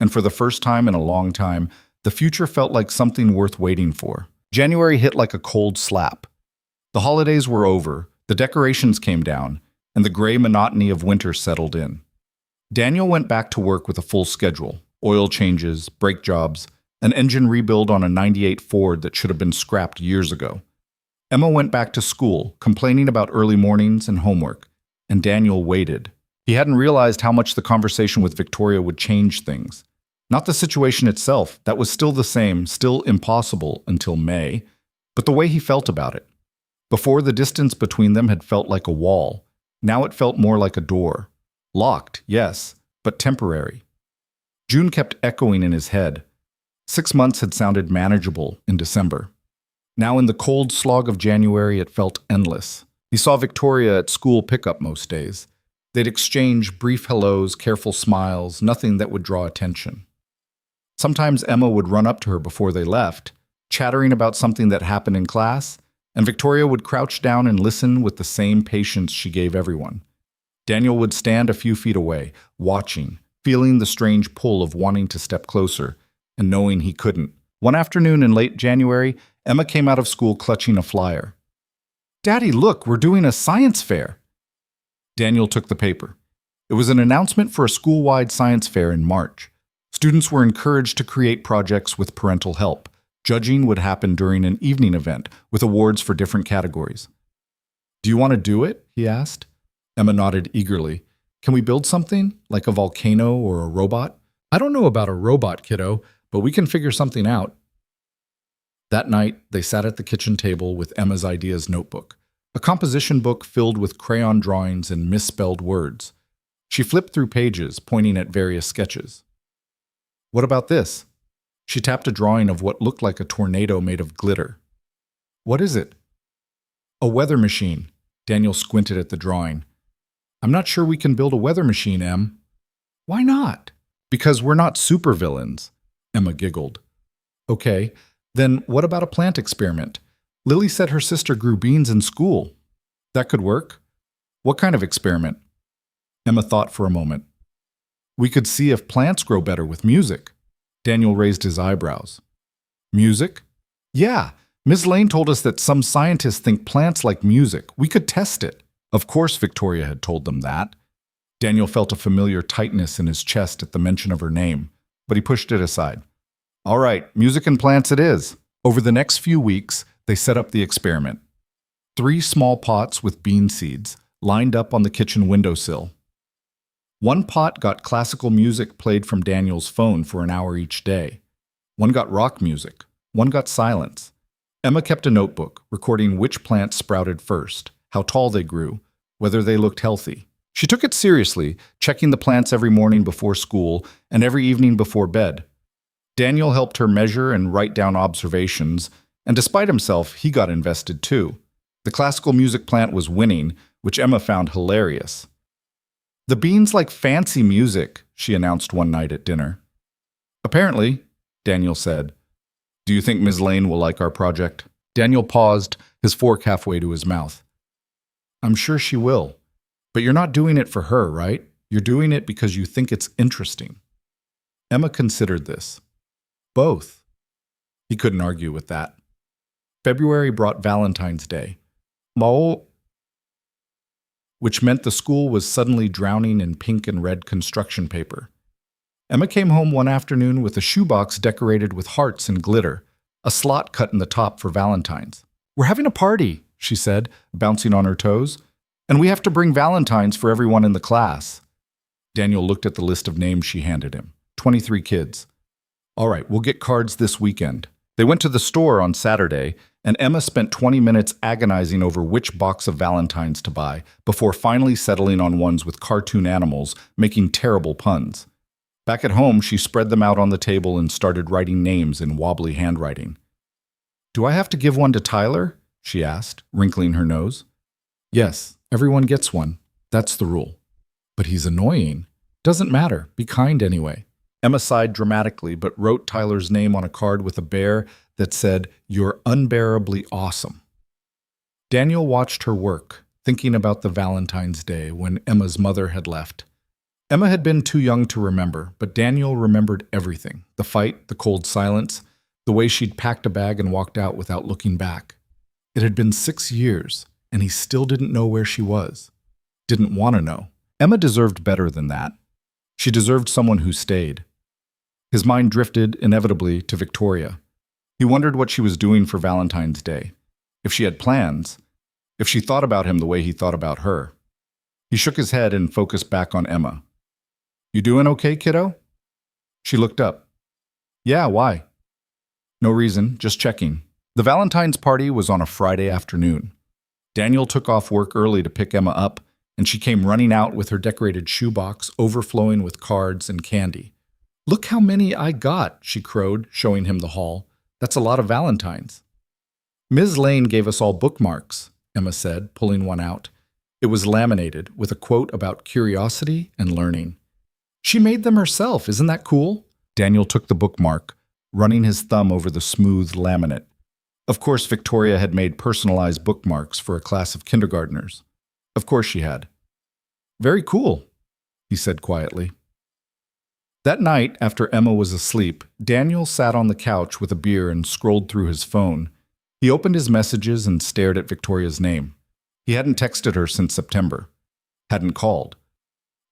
And for the first time in a long time, the future felt like something worth waiting for. January hit like a cold slap. The holidays were over, the decorations came down, and the gray monotony of winter settled in. Daniel went back to work with a full schedule, oil changes, brake jobs, an engine rebuild on a '98 Ford that should have been scrapped years ago. Emma went back to school, complaining about early mornings and homework, and Daniel waited. He hadn't realized how much the conversation with Victoria would change things. Not the situation itself, that was still the same, still impossible until May, but the way he felt about it. Before, the distance between them had felt like a wall. Now it felt more like a door. Locked, yes, but temporary. June kept echoing in his head. 6 months had sounded manageable in December. Now in the cold slog of January, it felt endless. He saw Victoria at school pickup most days. They'd exchange brief hellos, careful smiles, nothing that would draw attention. Sometimes Emma would run up to her before they left, chattering about something that happened in class, and Victoria would crouch down and listen with the same patience she gave everyone. Daniel would stand a few feet away, watching, feeling the strange pull of wanting to step closer, and knowing he couldn't. One afternoon in late January, Emma came out of school clutching a flyer. Daddy, look, we're doing a science fair. Daniel took the paper. It was an announcement for a school-wide science fair in March. Students were encouraged to create projects with parental help. Judging would happen during an evening event with awards for different categories. Do you want to do it? He asked. Emma nodded eagerly. Can we build something, like a volcano or a robot? I don't know about a robot, kiddo, but we can figure something out. That night, they sat at the kitchen table with Emma's ideas notebook, a composition book filled with crayon drawings and misspelled words. She flipped through pages, pointing at various sketches. What about this? She tapped a drawing of what looked like a tornado made of glitter. What is it? A weather machine. Daniel squinted at the drawing. I'm not sure we can build a weather machine, Em. Why not? Because we're not supervillains. Emma giggled. Okay, then what about a plant experiment? Lily said her sister grew beans in school. That could work. What kind of experiment? Emma thought for a moment. We could see if plants grow better with music. Daniel raised his eyebrows. Music? Yeah, Ms. Lane told us that some scientists think plants like music. We could test it. Of course Victoria had told them that. Daniel felt a familiar tightness in his chest at the mention of her name, but he pushed it aside. All right, music and plants it is. Over the next few weeks, they set up the experiment. 3 small pots with bean seeds lined up on the kitchen windowsill. One pot got classical music played from Daniel's phone for an hour each day. One got rock music. One got silence. Emma kept a notebook, recording which plants sprouted first, how tall they grew, whether they looked healthy. She took it seriously, checking the plants every morning before school and every evening before bed. Daniel helped her measure and write down observations, and despite himself, he got invested too. The classical music plant was winning, which Emma found hilarious. The beans like fancy music, she announced one night at dinner. Apparently, Daniel said. Do you think Ms. Lane will like our project? Daniel paused, his fork halfway to his mouth. I'm sure she will. But you're not doing it for her, right? You're doing it because you think it's interesting. Emma considered this. Both. He couldn't argue with that. February brought Valentine's Day. Which meant the school was suddenly drowning in pink and red construction paper. Emma came home one afternoon with a shoebox decorated with hearts and glitter, a slot cut in the top for Valentine's. We're having a party, she said, bouncing on her toes. And we have to bring Valentines for everyone in the class. Daniel looked at the list of names she handed him. 23 kids. All right, we'll get cards this weekend. They went to the store on Saturday, and Emma spent 20 minutes agonizing over which box of Valentines to buy before finally settling on ones with cartoon animals, making terrible puns. Back at home, she spread them out on the table and started writing names in wobbly handwriting. Do I have to give one to Tyler? She asked, wrinkling her nose. Yes, everyone gets one. That's the rule. But he's annoying. Doesn't matter. Be kind anyway. Emma sighed dramatically, but wrote Tyler's name on a card with a bear that said, "You're unbearably awesome." Daniel watched her work, thinking about the Valentine's Day when Emma's mother had left. Emma had been too young to remember, but Daniel remembered everything. The fight, the cold silence, the way she'd packed a bag and walked out without looking back. It had been 6 years, and he still didn't know where she was. Didn't want to know. Emma deserved better than that. She deserved someone who stayed. His mind drifted, inevitably, to Victoria. He wondered what she was doing for Valentine's Day. If she had plans. If she thought about him the way he thought about her. He shook his head and focused back on Emma. You doing okay, kiddo? She looked up. Yeah, why? No reason, just checking. The Valentine's party was on a Friday afternoon. Daniel took off work early to pick Emma up, and she came running out with her decorated shoebox overflowing with cards and candy. Look how many I got, she crowed, showing him the haul. That's a lot of Valentines. Ms. Lane gave us all bookmarks, Emma said, pulling one out. It was laminated with a quote about curiosity and learning. She made them herself, isn't that cool? Daniel took the bookmark, running his thumb over the smooth laminate. Of course, Victoria had made personalized bookmarks for a class of kindergartners. Of course she had. Very cool, he said quietly. That night, after Emma was asleep, Daniel sat on the couch with a beer and scrolled through his phone. He opened his messages and stared at Victoria's name. He hadn't texted her since September. Hadn't called.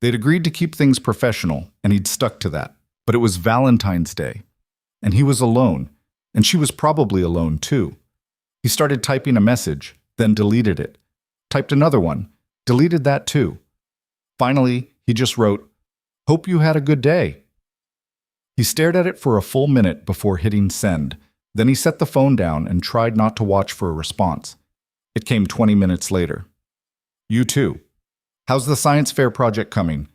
They'd agreed to keep things professional, and he'd stuck to that. But it was Valentine's Day. And he was alone, and she was probably alone too. He started typing a message, then deleted it. Typed another one, deleted that too. Finally, he just wrote, "Hope you had a good day." He stared at it for a full minute before hitting send. Then he set the phone down and tried not to watch for a response. It came 20 minutes later. You too. How's the science fair project coming?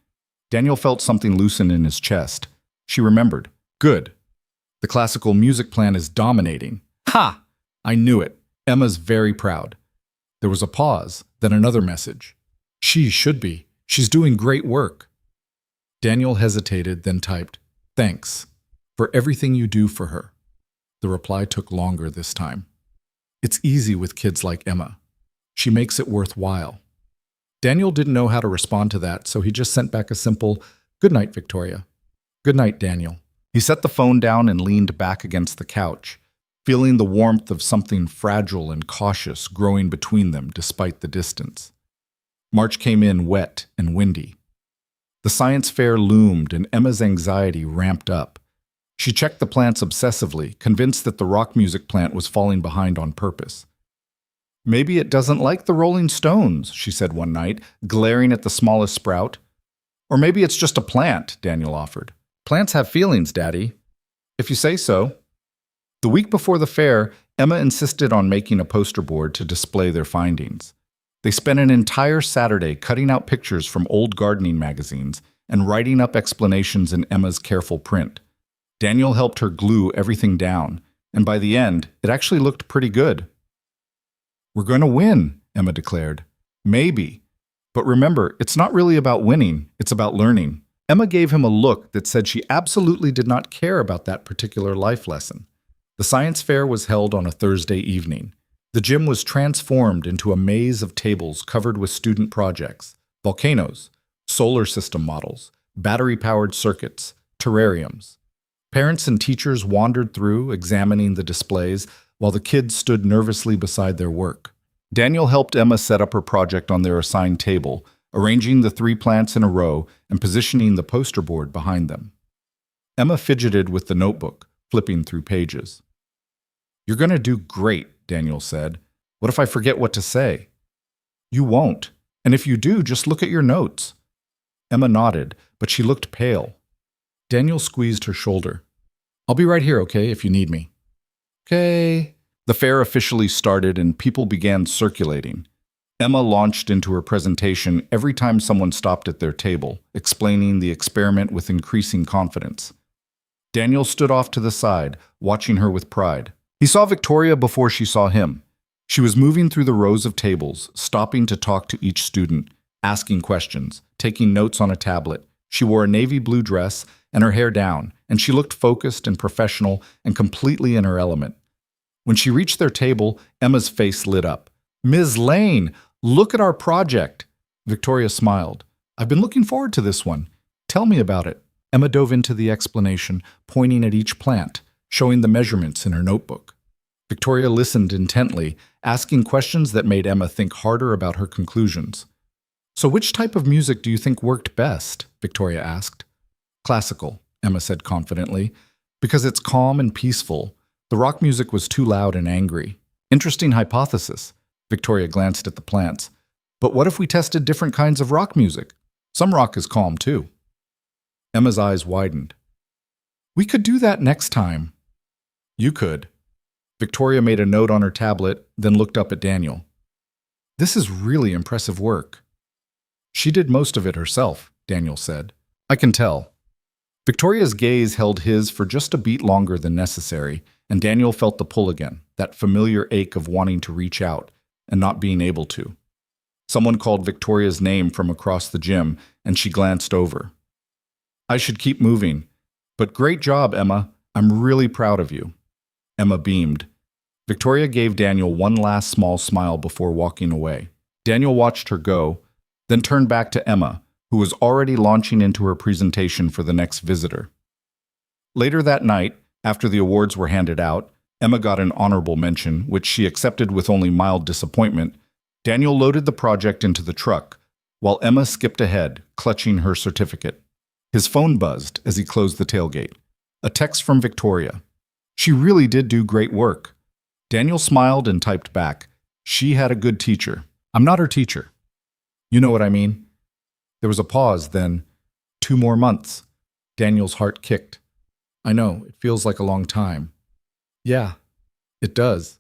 Daniel felt something loosen in his chest. She remembered. Good. The classical music plan is dominating. Ha! I knew it. Emma's very proud. There was a pause, then another message. She should be. She's doing great work. Daniel hesitated, then typed, "Thanks for everything you do for her." The reply took longer this time. It's easy with kids like Emma. She makes it worthwhile. Daniel didn't know how to respond to that, so he just sent back a simple, "Good night, Victoria." "Good night, Daniel." He set the phone down and leaned back against the couch, feeling the warmth of something fragile and cautious growing between them despite the distance. March came in wet and windy. The science fair loomed and Emma's anxiety ramped up. She checked the plants obsessively, convinced that the rock music plant was falling behind on purpose. "Maybe it doesn't like the Rolling Stones," she said one night, glaring at the smallest sprout. "Or maybe it's just a plant," Daniel offered. "Plants have feelings, Daddy." "If you say so." The week before the fair, Emma insisted on making a poster board to display their findings. They spent an entire Saturday cutting out pictures from old gardening magazines and writing up explanations in Emma's careful print. Daniel helped her glue everything down, and by the end, it actually looked pretty good. "We're going to win," Emma declared. "Maybe. But remember, it's not really about winning, it's about learning." Emma gave him a look that said she absolutely did not care about that particular life lesson. The science fair was held on a Thursday evening. The gym was transformed into a maze of tables covered with student projects, volcanoes, solar system models, battery-powered circuits, terrariums. Parents and teachers wandered through, examining the displays, while the kids stood nervously beside their work. Daniel helped Emma set up her project on their assigned table, arranging the 3 plants in a row and positioning the poster board behind them. Emma fidgeted with the notebook, flipping through pages. "You're going to do great," Daniel said. What if I forget what to say? You won't. And if you do, just look at your notes. Emma nodded, but she looked pale. Daniel squeezed her shoulder. I'll be right here, okay, if you need me. Okay. The fair officially started and people began circulating. Emma launched into her presentation every time someone stopped at their table, explaining the experiment with increasing confidence. Daniel stood off to the side, watching her with pride. He saw Victoria before she saw him. She was moving through the rows of tables, stopping to talk to each student, asking questions, taking notes on a tablet. She wore a navy blue dress and her hair down, and she looked focused and professional and completely in her element. When she reached their table, Emma's face lit up. Ms. Lane, look at our project. Victoria smiled. I've been looking forward to this one. Tell me about it. Emma dove into the explanation, pointing at each plant, showing the measurements in her notebook. Victoria listened intently, asking questions that made Emma think harder about her conclusions. So which type of music do you think worked best? Victoria asked. Classical, Emma said confidently, because it's calm and peaceful. The rock music was too loud and angry. Interesting hypothesis. Victoria glanced at the plants. But what if we tested different kinds of rock music? Some rock is calm too. Emma's eyes widened. We could do that next time. You could. Victoria made a note on her tablet, then looked up at Daniel. This is really impressive work. She did most of it herself, Daniel said. I can tell. Victoria's gaze held his for just a beat longer than necessary, and Daniel felt the pull again, that familiar ache of wanting to reach out and not being able to. Someone called Victoria's name from across the gym, and she glanced over. I should keep moving. But great job, Emma. I'm really proud of you. Emma beamed. Victoria gave Daniel one last small smile before walking away. Daniel watched her go, then turned back to Emma, who was already launching into her presentation for the next visitor. Later that night, after the awards were handed out, Emma got an honorable mention, which she accepted with only mild disappointment. Daniel loaded the project into the truck, while Emma skipped ahead, clutching her certificate. His phone buzzed as he closed the tailgate. A text from Victoria. She really did do great work. Daniel smiled and typed back. She had a good teacher. I'm not her teacher. You know what I mean? There was a pause, then 2 more months. Daniel's heart kicked. I know, it feels like a long time. Yeah, it does.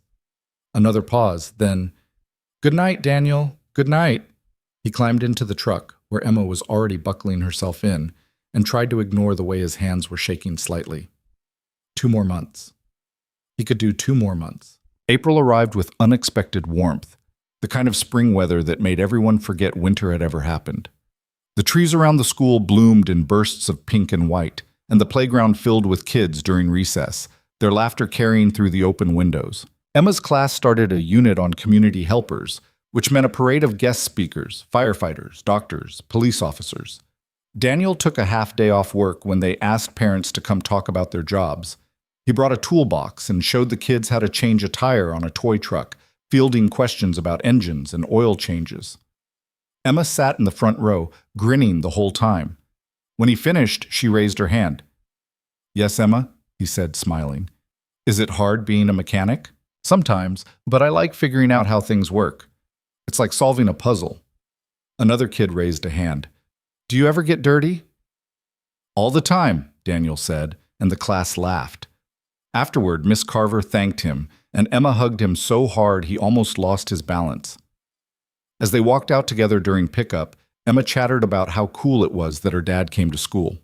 Another pause, then, good night, Daniel, good night. He climbed into the truck, where Emma was already buckling herself in, and tried to ignore the way his hands were shaking slightly. 2 more months. He could do 2 more months. April arrived with unexpected warmth, the kind of spring weather that made everyone forget winter had ever happened. The trees around the school bloomed in bursts of pink and white, and the playground filled with kids during recess, their laughter carrying through the open windows. Emma's class started a unit on community helpers, which meant a parade of guest speakers, firefighters, doctors, police officers. Daniel took a half day off work when they asked parents to come talk about their jobs. He brought a toolbox and showed the kids how to change a tire on a toy truck, fielding questions about engines and oil changes. Emma sat in the front row, grinning the whole time. When he finished, she raised her hand. Yes, Emma, he said, smiling. Is it hard being a mechanic? Sometimes, but I like figuring out how things work. It's like solving a puzzle. Another kid raised a hand. Do you ever get dirty? All the time, Daniel said, and the class laughed. Afterward, Miss Carver thanked him, and Emma hugged him so hard he almost lost his balance. As they walked out together during pickup, Emma chattered about how cool it was that her dad came to school.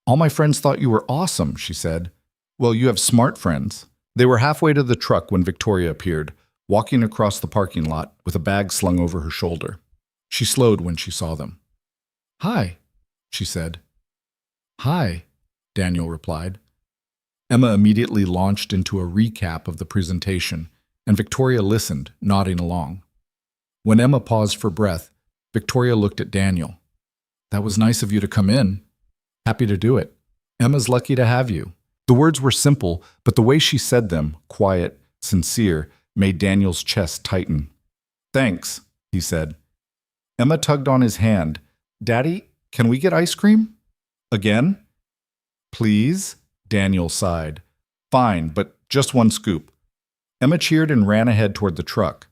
All my friends thought you were awesome, she said. Well, you have smart friends. They were halfway to the truck when Victoria appeared, walking across the parking lot with a bag slung over her shoulder. She slowed when she saw them. Hi, she said. Hi, Daniel replied. Emma immediately launched into a recap of the presentation, and Victoria listened, nodding along. When Emma paused for breath, Victoria looked at Daniel. That was nice of you to come in. Happy to do it. Emma's lucky to have you. The words were simple, but the way she said them, quiet, sincere, made Daniel's chest tighten. Thanks, he said. Emma tugged on his hand. Daddy, can we get ice cream? Again? Please? Daniel sighed. Fine, but just 1 scoop. Emma cheered and ran ahead toward the truck.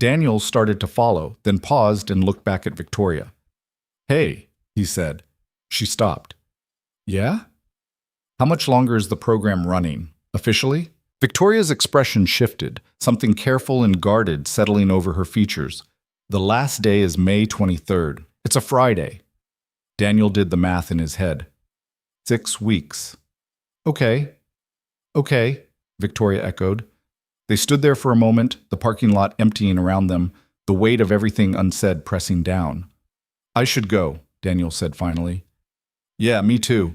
Daniel started to follow, then paused and looked back at Victoria. "Hey," he said. She stopped. "Yeah? How much longer is the program running? Officially?" Victoria's expression shifted, something careful and guarded settling over her features. "The last day is May 23rd. It's a Friday." Daniel did the math in his head. 6 weeks. Okay, Victoria echoed. They stood there for a moment, the parking lot emptying around them, the weight of everything unsaid pressing down. "I should go," Daniel said finally. "Yeah, me too."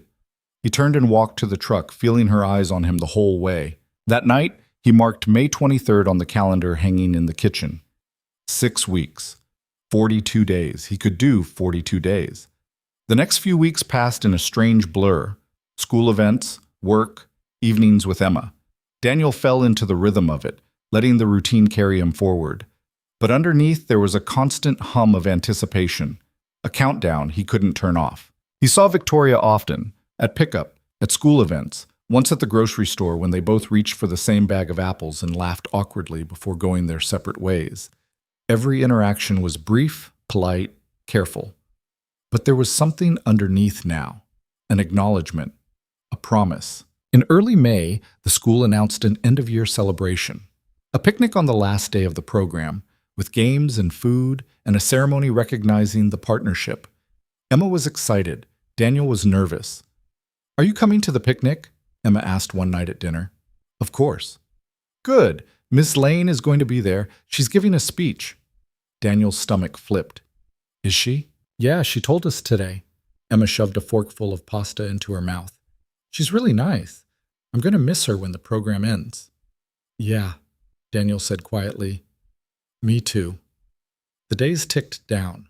He turned and walked to the truck, feeling her eyes on him the whole way. That night, he marked May 23rd on the calendar hanging in the kitchen. 6 weeks. 42 days. He could do 42 days. The next few weeks passed in a strange blur. School events, work, evenings with Emma. Daniel fell into the rhythm of it, letting the routine carry him forward. But underneath there was a constant hum of anticipation, a countdown he couldn't turn off. He saw Victoria often, at pickup, at school events, once at the grocery store when they both reached for the same bag of apples and laughed awkwardly before going their separate ways. Every interaction was brief, polite, careful. But there was something underneath now, an acknowledgement, a promise. In early May, the school announced an end-of-year celebration, a picnic on the last day of the program, with games and food and a ceremony recognizing the partnership. Emma was excited. Daniel was nervous. "Are you coming to the picnic?" Emma asked one night at dinner. "Of course." "Good. Miss Lane is going to be there. She's giving a speech." Daniel's stomach flipped. "Is she?" "Yeah, she told us today." Emma shoved a forkful of pasta into her mouth. "She's really nice. I'm going to miss her when the program ends." "Yeah," Daniel said quietly. "Me too." The days ticked down.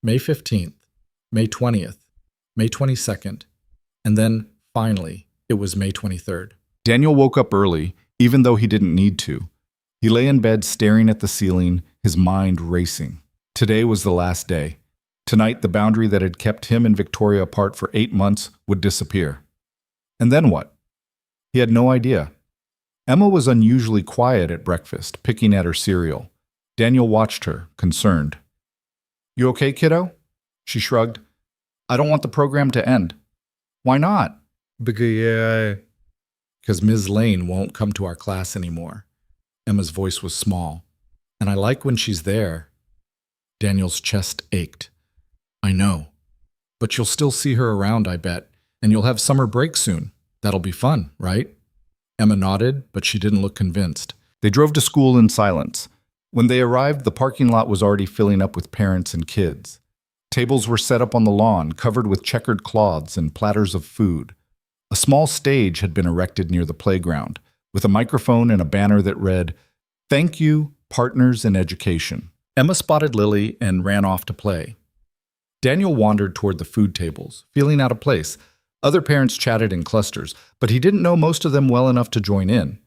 May 15th, May 20th, May 22nd, and then, finally, it was May 23rd. Daniel woke up early, even though he didn't need to. He lay in bed staring at the ceiling, his mind racing. Today was the last day. Tonight, the boundary that had kept him and Victoria apart for 8 months would disappear. And then what? He had no idea. Emma was unusually quiet at breakfast, picking at her cereal. Daniel watched her, concerned. "You okay, kiddo?" She shrugged. "I don't want the program to end." "Why not?" "Because Ms. Lane won't come to our class anymore." Emma's voice was small. "And I like when she's there." Daniel's chest ached. "I know. But you'll still see her around, I bet. And you'll have summer break soon. That'll be fun, right?" Emma nodded, but she didn't look convinced. They drove to school in silence. When they arrived, the parking lot was already filling up with parents and kids. Tables were set up on the lawn, covered with checkered cloths and platters of food. A small stage had been erected near the playground, with a microphone and a banner that read, "Thank you, Partners in Education." Emma spotted Lily and ran off to play. Daniel wandered toward the food tables, feeling out of place. Other parents chatted in clusters, but he didn't know most of them well enough to join in.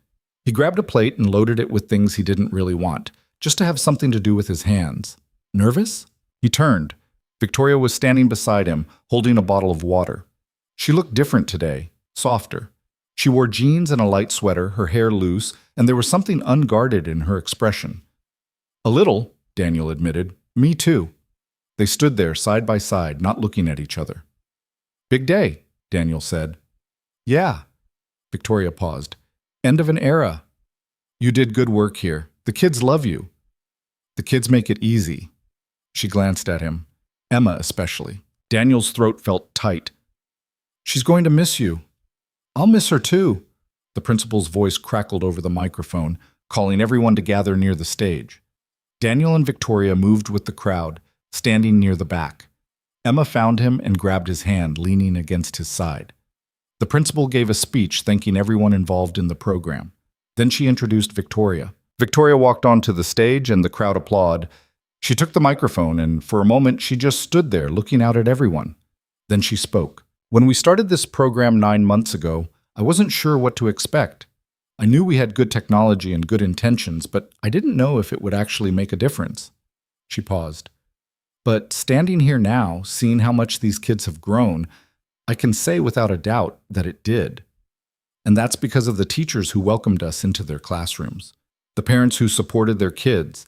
He grabbed a plate and loaded it with things he didn't really want, just to have something to do with his hands. Nervous? He turned. Victoria was standing beside him, holding a bottle of water. She looked different today, softer. She wore jeans and a light sweater, her hair loose, and there was something unguarded in her expression. "A little," Daniel admitted. "Me too." They stood there side by side, not looking at each other. "Big day," Daniel said. "Yeah." Victoria paused. "End of an era. You did good work here. The kids love you." "The kids make it easy." She glanced at him. Emma especially. Daniel's throat felt tight. "She's going to miss you." "I'll miss her too." The principal's voice crackled over the microphone, calling everyone to gather near the stage. Daniel and Victoria moved with the crowd, standing near the back. Emma found him and grabbed his hand, leaning against his side. The principal gave a speech thanking everyone involved in the program. Then she introduced Victoria. Victoria walked onto the stage and the crowd applauded. She took the microphone and for a moment she just stood there looking out at everyone. Then she spoke. "When we started this program 9 months ago, I wasn't sure what to expect. I knew we had good technology and good intentions, but I didn't know if it would actually make a difference." She paused. "But standing here now, seeing how much these kids have grown, I can say without a doubt that it did. And that's because of the teachers who welcomed us into their classrooms, the parents who supported their kids,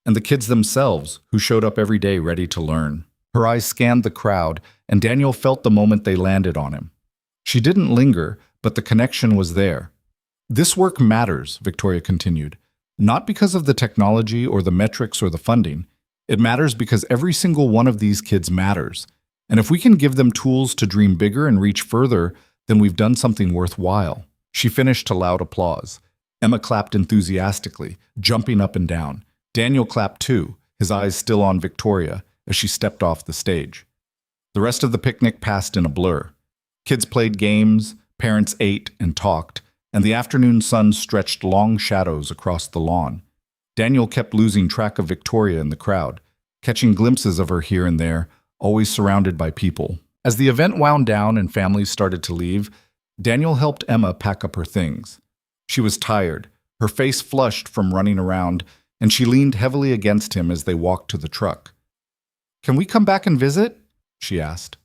and the kids themselves, who showed up every day ready to learn. Her eyes scanned the crowd, and Daniel felt the moment they landed on him. She didn't linger, but the connection was there. This work matters, Victoria continued, not because of the technology or the metrics or the funding. It matters because every single one of these kids matters. And if we can give them tools to dream bigger and reach further, then we've done something worthwhile. She finished to loud applause. Emma clapped enthusiastically, jumping up and down. Daniel clapped too, his eyes still on Victoria, as she stepped off the stage. The rest of the picnic passed in a blur. Kids played games, parents ate and talked, and the afternoon sun stretched long shadows across the lawn. Daniel kept losing track of Victoria in the crowd, catching glimpses of her here and there, always surrounded by people. As the event wound down and families started to leave, Daniel helped Emma pack up her things. She was tired, her face flushed from running around, and she leaned heavily against him as they walked to the truck. "Can we come back and visit?" she asked.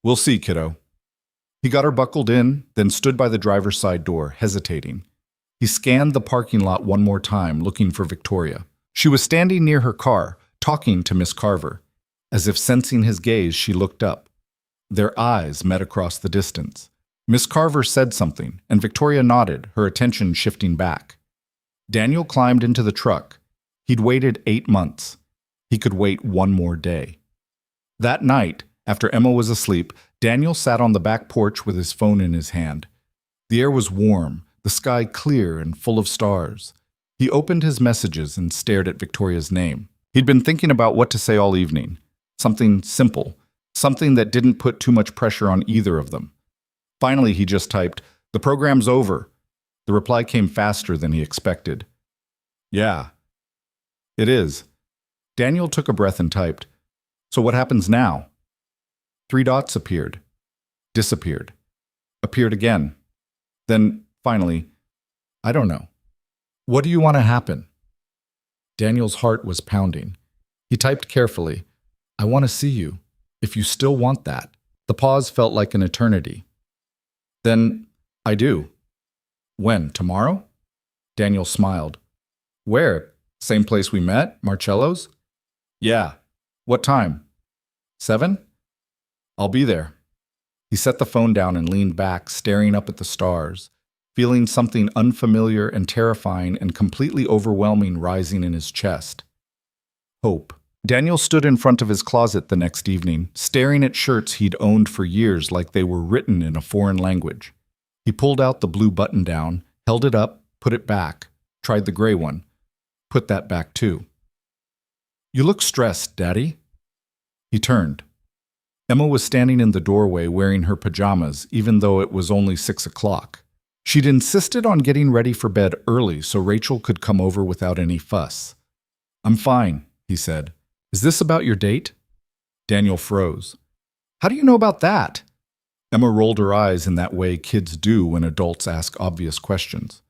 "We'll see, kiddo." He got her buckled in, then stood by the driver's side door, hesitating. He scanned the parking lot one more time, looking for Victoria. She was standing near her car, talking to Miss Carver. As if sensing his gaze, she looked up. Their eyes met across the distance. Miss Carver said something, and Victoria nodded, her attention shifting back. Daniel climbed into the truck. He'd waited 8 months. He could wait one more day. That night, after Emma was asleep, Daniel sat on the back porch with his phone in his hand. The air was warm, the sky clear and full of stars. He opened his messages and stared at Victoria's name. He'd been thinking about what to say all evening. Something simple, something that didn't put too much pressure on either of them. Finally, he just typed, "The program's over." The reply came faster than he expected. "Yeah, it is." Daniel took a breath and typed, "So what happens now?" 3 dots appeared, disappeared, appeared again. Then, finally, "I don't know. What do you want to happen?" Daniel's heart was pounding. He typed carefully, "I want to see you, if you still want that." The pause felt like an eternity. "Then, I do." "When? Tomorrow?" Daniel smiled. "Where? Same place we met? Marcello's?" "Yeah. What time?" 7? "I'll be there." He set the phone down and leaned back, staring up at the stars, feeling something unfamiliar and terrifying and completely overwhelming rising in his chest. Hope. Daniel stood in front of his closet the next evening, staring at shirts he'd owned for years like they were written in a foreign language. He pulled out the blue button down, held it up, put it back, tried the gray one, put that back too. "You look stressed, Daddy." He turned. Emma was standing in the doorway wearing her pajamas, even though it was only 6 o'clock. She'd insisted on getting ready for bed early so Rachel could come over without any fuss. "I'm fine," he said. "Is this about your date?" Daniel froze. "How do you know about that?" Emma rolled her eyes in that way kids do when adults ask obvious questions.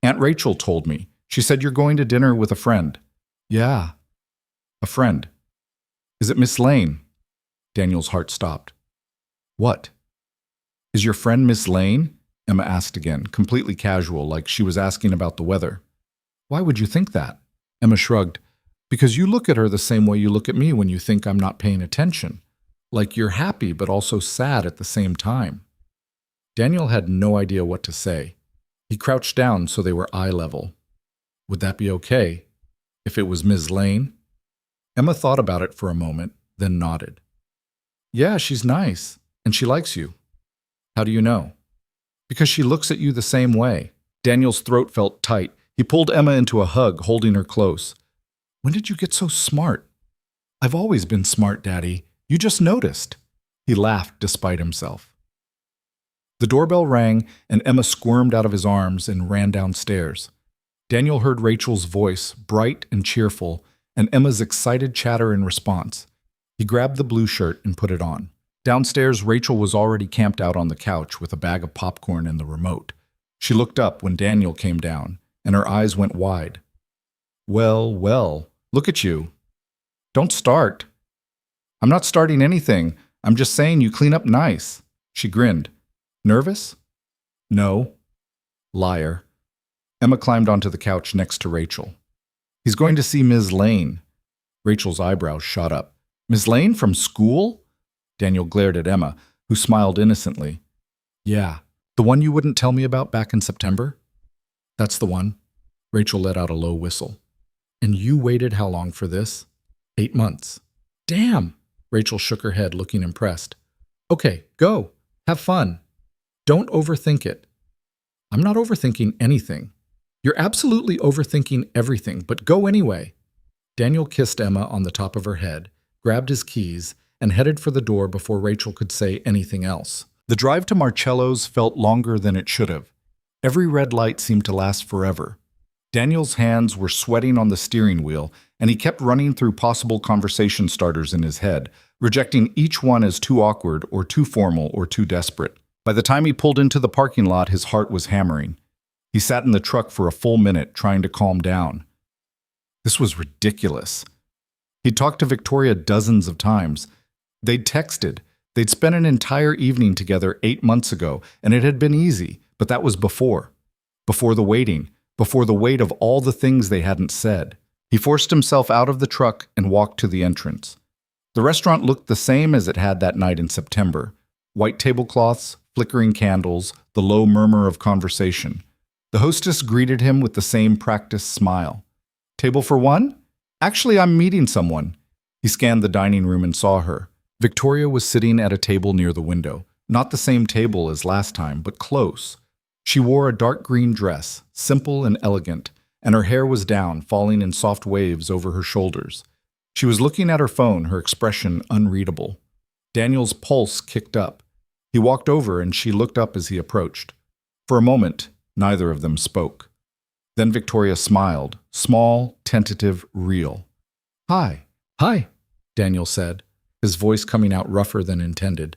"Aunt Rachel told me. She said you're going to dinner with a friend." "Yeah, a friend. Is it Miss Lane?" Daniel's heart stopped. "What?" "Is your friend Miss Lane?" Emma asked again, completely casual, like she was asking about the weather. "Why would you think that?" Emma shrugged. "Because you look at her the same way you look at me when you think I'm not paying attention. Like you're happy but also sad at the same time." Daniel had no idea what to say. He crouched down so they were eye level. Would that be okay? If it was Ms. Lane? Emma thought about it for a moment, then nodded. "Yeah, she's nice, and she likes you." "How do you know?" "Because she looks at you the same way." Daniel's throat felt tight. He pulled Emma into a hug, holding her close. "When did you get so smart?" "I've always been smart, Daddy. You just noticed." He laughed despite himself. The doorbell rang, and Emma squirmed out of his arms and ran downstairs. Daniel heard Rachel's voice, bright and cheerful, and Emma's excited chatter in response. He grabbed the blue shirt and put it on. Downstairs, Rachel was already camped out on the couch with a bag of popcorn and the remote. She looked up when Daniel came down, and her eyes went wide. Well, well, look at you. Don't start." "I'm not starting anything. I'm just saying you clean up nice." She grinned. "Nervous?" "No." Liar. Emma climbed onto the couch next to Rachel. He's going to see Ms. Lane. Rachel's eyebrows shot up. Ms. Lane from school? Daniel glared at Emma, who smiled innocently. Yeah, the one you wouldn't tell me about back in September? That's the one. Rachel let out a low whistle. And you waited how long for this? 8 months. Damn! Rachel shook her head, looking impressed. Okay, go. Have fun. Don't overthink it. I'm not overthinking anything. You're absolutely overthinking everything, but go anyway. Daniel kissed Emma on the top of her head, grabbed his keys, and headed for the door before Rachel could say anything else. The drive to Marcello's felt longer than it should have. Every red light seemed to last forever. Daniel's hands were sweating on the steering wheel, and he kept running through possible conversation starters in his head, rejecting each one as too awkward or too formal or too desperate. By the time he pulled into the parking lot, his heart was hammering. He sat in the truck for a full minute, trying to calm down. This was ridiculous. He'd talked to Victoria dozens of times. They'd texted. They'd spent an entire evening together 8 months ago, and it had been easy, but that was before. Before the waiting, before the weight of all the things they hadn't said. He forced himself out of the truck and walked to the entrance. The restaurant looked the same as it had that night in September. White tablecloths, flickering candles, the low murmur of conversation. The hostess greeted him with the same practiced smile. Table for one? Actually, I'm meeting someone. He scanned the dining room and saw her. Victoria was sitting at a table near the window. Not the same table as last time, but close. She wore a dark green dress, simple and elegant, and her hair was down, falling in soft waves over her shoulders. She was looking at her phone, her expression unreadable. Daniel's pulse kicked up. He walked over and she looked up as he approached. For a moment, neither of them spoke. Then Victoria smiled, small, tentative, real. Hi. Hi, Daniel said, his voice coming out rougher than intended.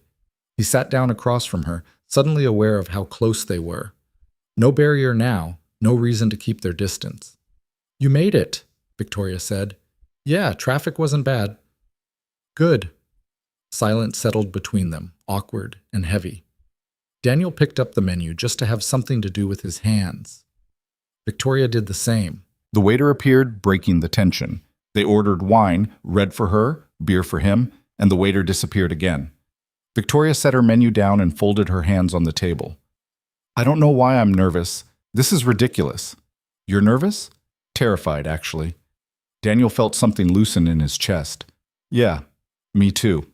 He sat down across from her, suddenly aware of how close they were. No barrier now, no reason to keep their distance. You made it, Victoria said. Yeah, traffic wasn't bad. Good. Silence settled between them, awkward and heavy. Daniel picked up the menu just to have something to do with his hands. Victoria did the same. The waiter appeared, breaking the tension. They ordered wine, red for her, beer for him, and the waiter disappeared again. Victoria set her menu down and folded her hands on the table. I don't know why I'm nervous. This is ridiculous. You're nervous? Terrified, actually. Daniel felt something loosen in his chest. Yeah, me too.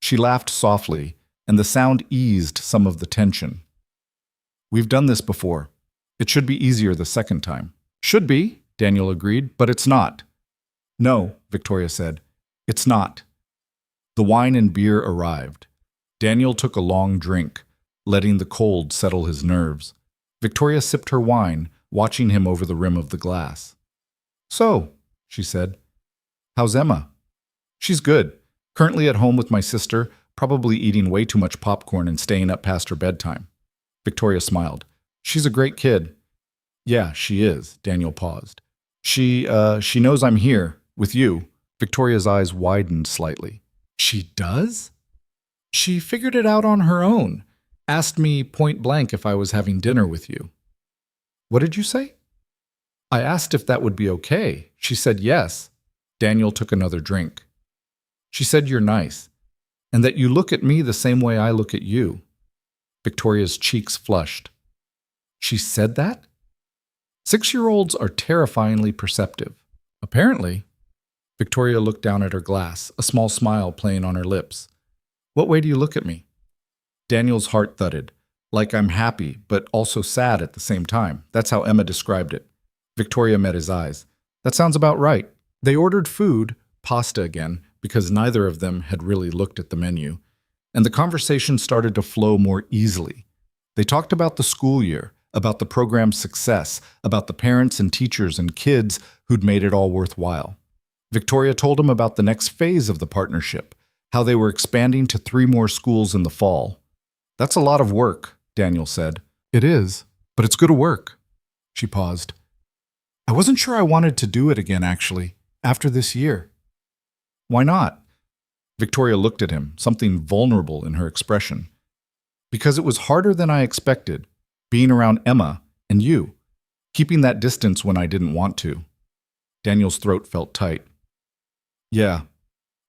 She laughed softly, and the sound eased some of the tension. We've done this before. It should be easier the second time. Should be, Daniel agreed, but it's not. No, Victoria said. It's not. The wine and beer arrived. Daniel took a long drink, letting the cold settle his nerves. Victoria sipped her wine, watching him over the rim of the glass. So, she said, how's Emma? She's good. Currently at home with my sister, probably eating way too much popcorn and staying up past her bedtime. Victoria smiled. She's a great kid. Yeah, she is, Daniel paused. She knows I'm here, with you. Victoria's eyes widened slightly. She does? She figured it out on her own. Asked me point blank if I was having dinner with you. What did you say? I asked if that would be okay. She said yes. Daniel took another drink. She said you're nice, and that you look at me the same way I look at you. Victoria's cheeks flushed. She said that? 6-year-olds are terrifyingly perceptive. Apparently. Victoria looked down at her glass, a small smile playing on her lips. What way do you look at me? Daniel's heart thudded, like I'm happy, but also sad at the same time. That's how Emma described it. Victoria met his eyes. That sounds about right. They ordered food, pasta again, because neither of them had really looked at the menu, and the conversation started to flow more easily. They talked about the school year, about the program's success, about the parents and teachers and kids who'd made it all worthwhile. Victoria told him about the next phase of the partnership, how they were expanding to 3 more schools in the fall. That's a lot of work, Daniel said. It is, but it's good work. She paused. I wasn't sure I wanted to do it again, actually, after this year. Why not? Victoria looked at him, something vulnerable in her expression. Because it was harder than I expected, being around Emma and you, keeping that distance when I didn't want to. Daniel's throat felt tight. Yeah,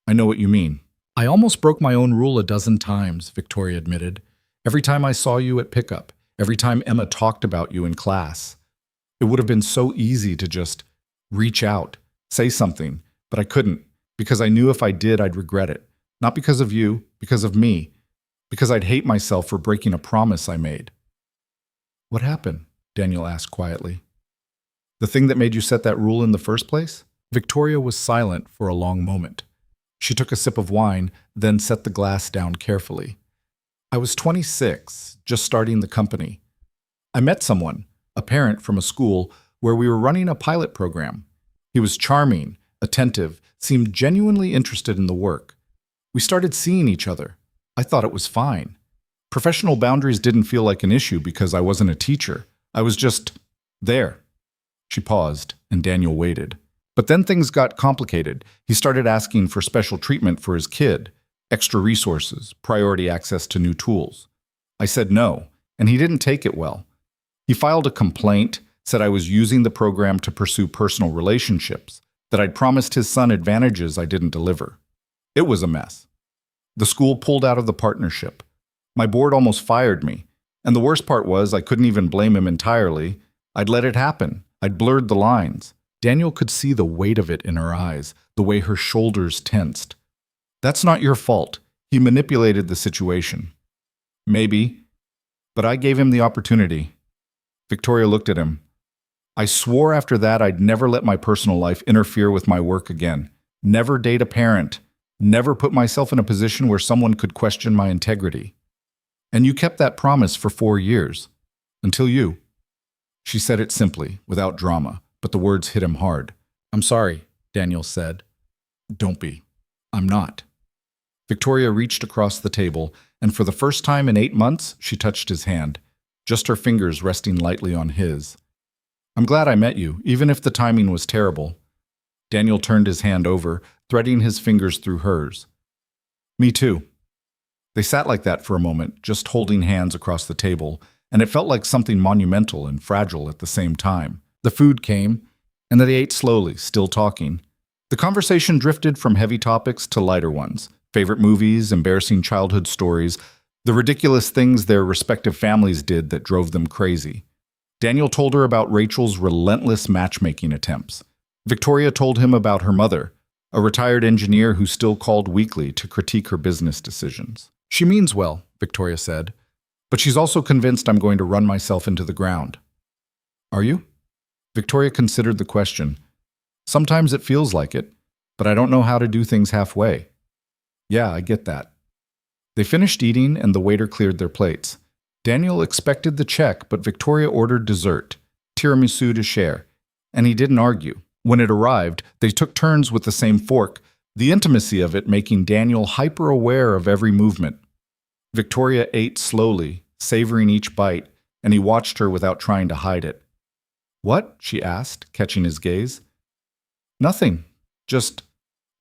I know what you mean. I almost broke my own rule a dozen times, Victoria admitted. Every time I saw you at pickup, every time Emma talked about you in class. It would have been so easy to just reach out, say something, but I couldn't, because I knew if I did, I'd regret it. Not because of you, because of me, because I'd hate myself for breaking a promise I made. What happened? Daniel asked quietly. The thing that made you set that rule in the first place? Victoria was silent for a long moment. She took a sip of wine, then set the glass down carefully. I was 26, just starting the company. I met someone, a parent from a school, where we were running a pilot program. He was charming, attentive, seemed genuinely interested in the work. We started seeing each other. I thought it was fine. Professional boundaries didn't feel like an issue because I wasn't a teacher. I was just there. She paused, and Daniel waited. But then things got complicated. He started asking for special treatment for his kid, extra resources, priority access to new tools. I said no, and he didn't take it well. He filed a complaint, said I was using the program to pursue personal relationships, that I'd promised his son advantages I didn't deliver. It was a mess. The school pulled out of the partnership. My board almost fired me, and the worst part was I couldn't even blame him entirely. I'd let it happen. I'd blurred the lines. Daniel could see the weight of it in her eyes, the way her shoulders tensed. That's not your fault. He manipulated the situation. Maybe, but I gave him the opportunity. Victoria looked at him. I swore after that I'd never let my personal life interfere with my work again. Never date a parent. Never put myself in a position where someone could question my integrity. And you kept that promise for 4 years. Until you. She said it simply, without drama, but the words hit him hard. I'm sorry, Daniel said. Don't be. I'm not. Victoria reached across the table, and for the first time in 8 months, she touched his hand, just her fingers resting lightly on his. I'm glad I met you, even if the timing was terrible. Daniel turned his hand over, threading his fingers through hers. Me too. They sat like that for a moment, just holding hands across the table, and it felt like something monumental and fragile at the same time. The food came, and they ate slowly, still talking. The conversation drifted from heavy topics to lighter ones. Favorite movies, embarrassing childhood stories, the ridiculous things their respective families did that drove them crazy. Daniel told her about Rachel's relentless matchmaking attempts. Victoria told him about her mother, a retired engineer who still called weekly to critique her business decisions. She means well, Victoria said, but she's also convinced I'm going to run myself into the ground. Are you? Victoria considered the question. Sometimes it feels like it, but I don't know how to do things halfway. Yeah, I get that. They finished eating and the waiter cleared their plates. Daniel expected the check, but Victoria ordered dessert, tiramisu to share, and he didn't argue. When it arrived, they took turns with the same fork, the intimacy of it making Daniel hyper-aware of every movement. Victoria ate slowly, savoring each bite, and he watched her without trying to hide it. What? She asked, catching his gaze. Nothing. Just,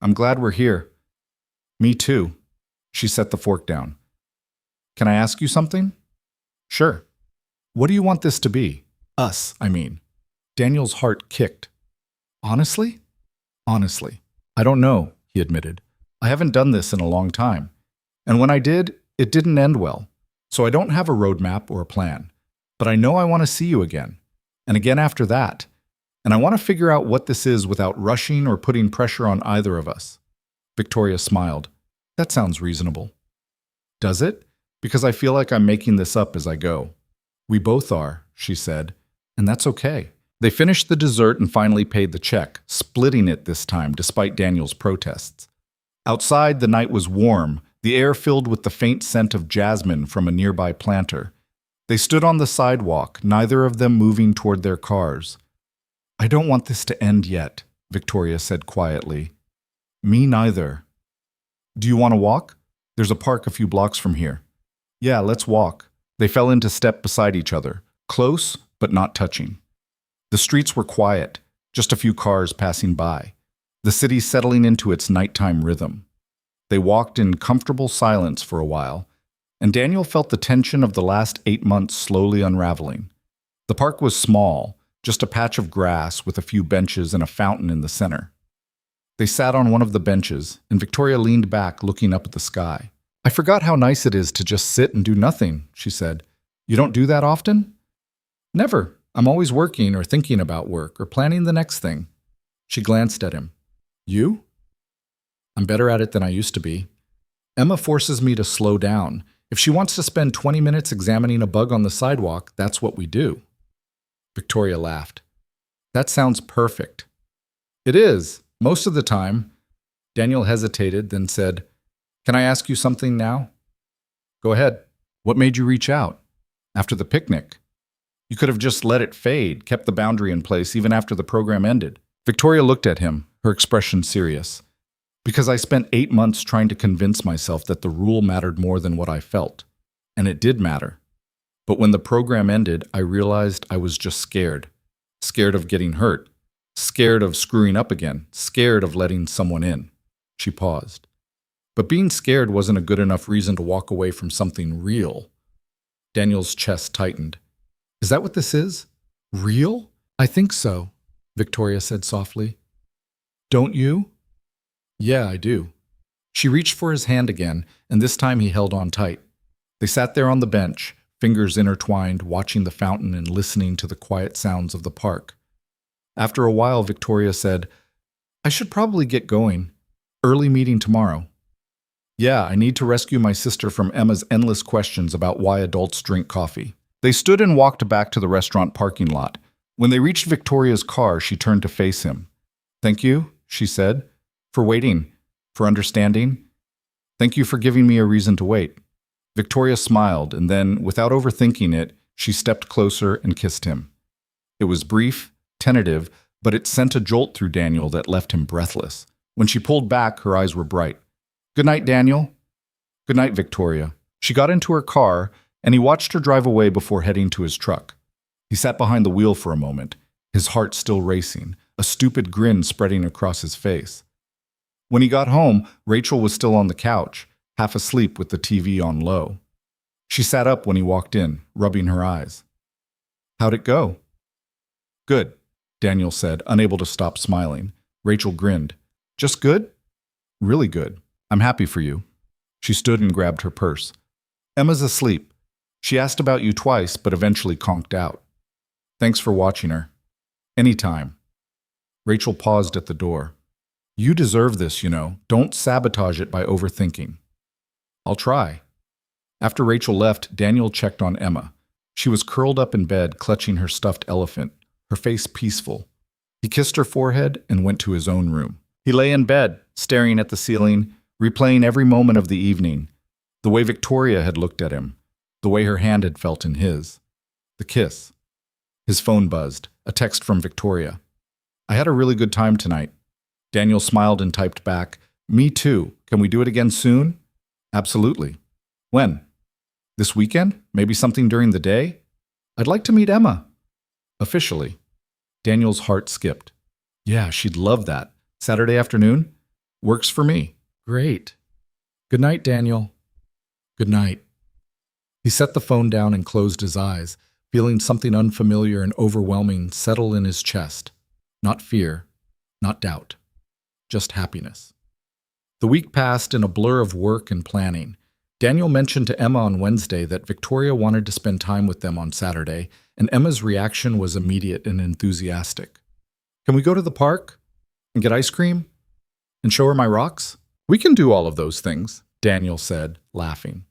I'm glad we're here. Me too. She set the fork down. Can I ask you something? Sure. What do you want this to be? Us, I mean. Daniel's heart kicked. Honestly? Honestly. I don't know, he admitted. I haven't done this in a long time. And when I did, it didn't end well. So I don't have a roadmap or a plan. But I know I want to see you again. And again after that. And I want to figure out what this is without rushing or putting pressure on either of us. Victoria smiled. That sounds reasonable. Does it? Because I feel like I'm making this up as I go. We both are, she said, and that's okay. They finished the dessert and finally paid the check, splitting it this time despite Daniel's protests. Outside, the night was warm, the air filled with the faint scent of jasmine from a nearby planter. They stood on the sidewalk, neither of them moving toward their cars. I don't want this to end yet, Victoria said quietly. Me neither. Do you want to walk? There's a park a few blocks from here. Yeah, let's walk. They fell into step beside each other, close but not touching. The streets were quiet, just a few cars passing by, the city settling into its nighttime rhythm. They walked in comfortable silence for a while, and Daniel felt the tension of the last 8 months slowly unraveling. The park was small, just a patch of grass with a few benches and a fountain in the center. They sat on one of the benches, and Victoria leaned back, looking up at the sky. "I forgot how nice it is to just sit and do nothing," she said. "You don't do that often?" "Never. I'm always working or thinking about work or planning the next thing." She glanced at him. "You?" "I'm better at it than I used to be. Emma forces me to slow down. If she wants to spend 20 minutes examining a bug on the sidewalk, that's what we do." Victoria laughed. "That sounds perfect." "It is, most of the time." Daniel hesitated, then said, "Can I ask you something now?" "Go ahead. What made you reach out?" "After the picnic. You could have just let it fade, kept the boundary in place even after the program ended." Victoria looked at him, her expression serious. "Because I spent 8 months trying to convince myself that the rule mattered more than what I felt. And it did matter. But when the program ended, I realized I was just scared. Scared of getting hurt. Scared of screwing up again. Scared of letting someone in." She paused. But being scared wasn't a good enough reason to walk away from something real. Daniel's chest tightened. "Is that what this is? Real?" "I think so," Victoria said softly. "Don't you?" "Yeah, I do." She reached for his hand again, and this time he held on tight. They sat there on the bench, fingers intertwined, watching the fountain and listening to the quiet sounds of the park. After a while, Victoria said, "I should probably get going. Early meeting tomorrow." "Yeah, I need to rescue my sister from Emma's endless questions about why adults drink coffee." They stood and walked back to the restaurant parking lot. When they reached Victoria's car, she turned to face him. "Thank you," she said, "for waiting, for understanding. Thank you for giving me a reason to wait." Victoria smiled, and then, without overthinking it, she stepped closer and kissed him. It was brief, tentative, but it sent a jolt through Daniel that left him breathless. When she pulled back, her eyes were bright. "Good night, Daniel." "Good night, Victoria." She got into her car, and he watched her drive away before heading to his truck. He sat behind the wheel for a moment, his heart still racing, a stupid grin spreading across his face. When he got home, Rachel was still on the couch, half asleep with the TV on low. She sat up when he walked in, rubbing her eyes. "How'd it go?" "Good," Daniel said, unable to stop smiling. Rachel grinned. "Just good?" "Really good. I'm happy for you." She stood and grabbed her purse. "Emma's asleep. She asked about you twice, but eventually conked out. Thanks for watching her." "Anytime." Rachel paused at the door. "You deserve this, you know. Don't sabotage it by overthinking." "I'll try." After Rachel left, Daniel checked on Emma. She was curled up in bed, clutching her stuffed elephant, her face peaceful. He kissed her forehead and went to his own room. He lay in bed, staring at the ceiling, replaying every moment of the evening, the way Victoria had looked at him, the way her hand had felt in his, the kiss. His phone buzzed, a text from Victoria. "I had a really good time tonight." Daniel smiled and typed back, "Me too. Can we do it again soon?" "Absolutely." "When?" "This weekend? Maybe something during the day?" "I'd like to meet Emma." "Officially." Daniel's heart skipped. "Yeah, she'd love that. Saturday afternoon? Works for me." "Great. Good night, Daniel." "Good night." He set the phone down and closed his eyes, feeling something unfamiliar and overwhelming settle in his chest. Not fear, not doubt, just happiness. The week passed in a blur of work and planning. Daniel mentioned to Emma on Wednesday that Victoria wanted to spend time with them on Saturday, and Emma's reaction was immediate and enthusiastic. "Can we go to the park? And get ice cream? And show her my rocks?" "We can do all of those things," Daniel said, laughing.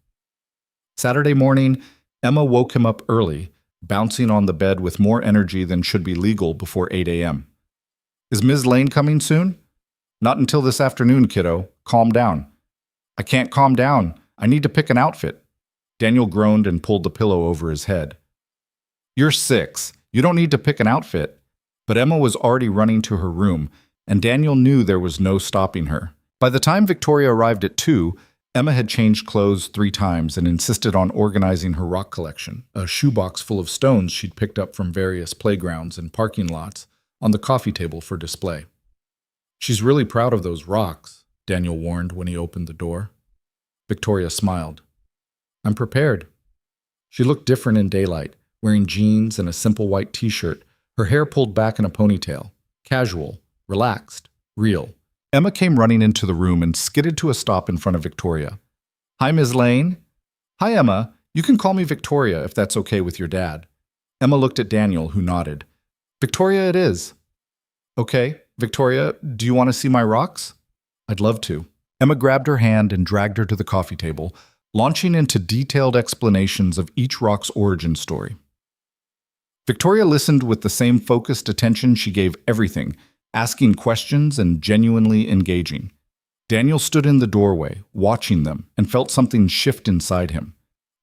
Saturday morning, Emma woke him up early, bouncing on the bed with more energy than should be legal before 8 a.m. "Is Ms. Lane coming soon?" "Not until this afternoon, kiddo. Calm down." "I can't calm down. I need to pick an outfit." Daniel groaned and pulled the pillow over his head. "You're 6. You don't need to pick an outfit." But Emma was already running to her room, and Daniel knew there was no stopping her. By the time Victoria arrived at 2, Emma had changed clothes 3 times and insisted on organizing her rock collection, a shoebox full of stones she'd picked up from various playgrounds and parking lots, on the coffee table for display. "She's really proud of those rocks," Daniel warned when he opened the door. Victoria smiled. "I'm prepared." She looked different in daylight, wearing jeans and a simple white t-shirt, her hair pulled back in a ponytail. Casual, relaxed, real. Emma came running into the room and skidded to a stop in front of Victoria. "Hi, Ms. Lane." "Hi, Emma. You can call me Victoria if that's okay with your dad." Emma looked at Daniel, who nodded. "Victoria it is." "Okay, Victoria, do you want to see my rocks?" "I'd love to." Emma grabbed her hand and dragged her to the coffee table, launching into detailed explanations of each rock's origin story. Victoria listened with the same focused attention she gave everything, asking questions and genuinely engaging. Daniel stood in the doorway, watching them, and felt something shift inside him.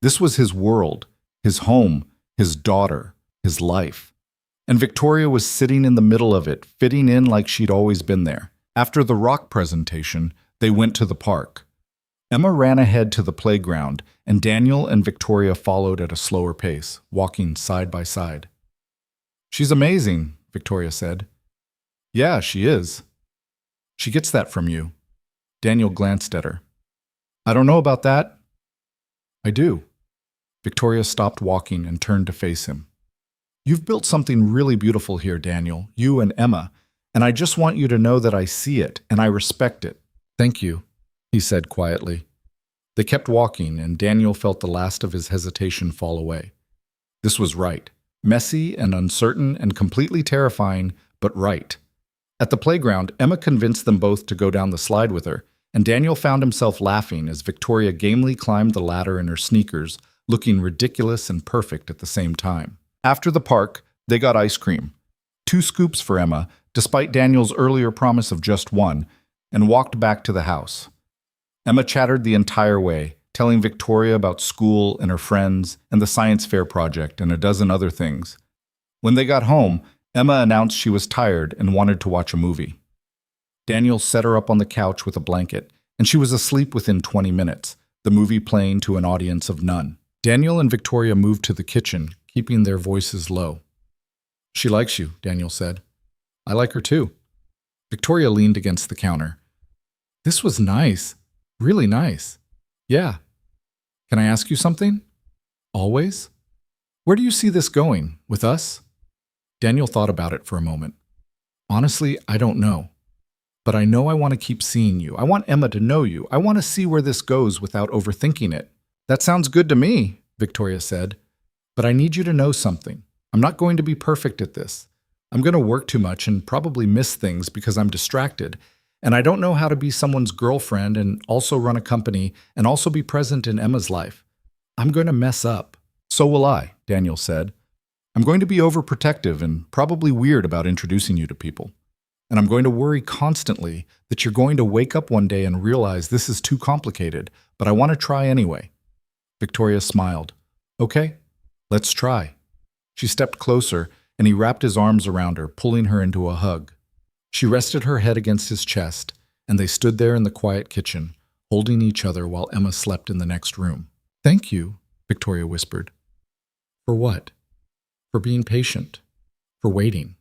This was his world, his home, his daughter, his life. And Victoria was sitting in the middle of it, fitting in like she'd always been there. After the rock presentation, they went to the park. Emma ran ahead to the playground, and Daniel and Victoria followed at a slower pace, walking side by side. "She's amazing," Victoria said. "Yeah, she is." "She gets that from you." Daniel glanced at her. "I don't know about that." "I do." Victoria stopped walking and turned to face him. "You've built something really beautiful here, Daniel, you and Emma, and I just want you to know that I see it and I respect it." "Thank you," he said quietly. They kept walking, and Daniel felt the last of his hesitation fall away. This was right. Messy and uncertain and completely terrifying, but right. At the playground, Emma convinced them both to go down the slide with her, and Daniel found himself laughing as Victoria gamely climbed the ladder in her sneakers, looking ridiculous and perfect at the same time. After the park, they got ice cream. 2 scoops for Emma, despite Daniel's earlier promise of just 1, and walked back to the house. Emma chattered the entire way, telling Victoria about school and her friends and the science fair project and a dozen other things. When they got home, Emma announced she was tired and wanted to watch a movie. Daniel set her up on the couch with a blanket, and she was asleep within 20 minutes, the movie playing to an audience of none. Daniel and Victoria moved to the kitchen, keeping their voices low. "She likes you," Daniel said. "I like her too." Victoria leaned against the counter. "This was nice. Really nice." "Yeah." "Can I ask you something?" "Always?" "Where do you see this going? With us?" Daniel thought about it for a moment. "Honestly, I don't know. But I know I want to keep seeing you. I want Emma to know you. I want to see where this goes without overthinking it." "That sounds good to me," Victoria said. "But I need you to know something. I'm not going to be perfect at this. I'm going to work too much and probably miss things because I'm distracted. And I don't know how to be someone's girlfriend and also run a company and also be present in Emma's life. I'm going to mess up." "So will I," Daniel said. "I'm going to be overprotective and probably weird about introducing you to people. And I'm going to worry constantly that you're going to wake up one day and realize this is too complicated, but I want to try anyway." Victoria smiled. "Okay, let's try." She stepped closer, and he wrapped his arms around her, pulling her into a hug. She rested her head against his chest, and they stood there in the quiet kitchen, holding each other while Emma slept in the next room. "Thank you," Victoria whispered. "For what?" "For being patient. For waiting.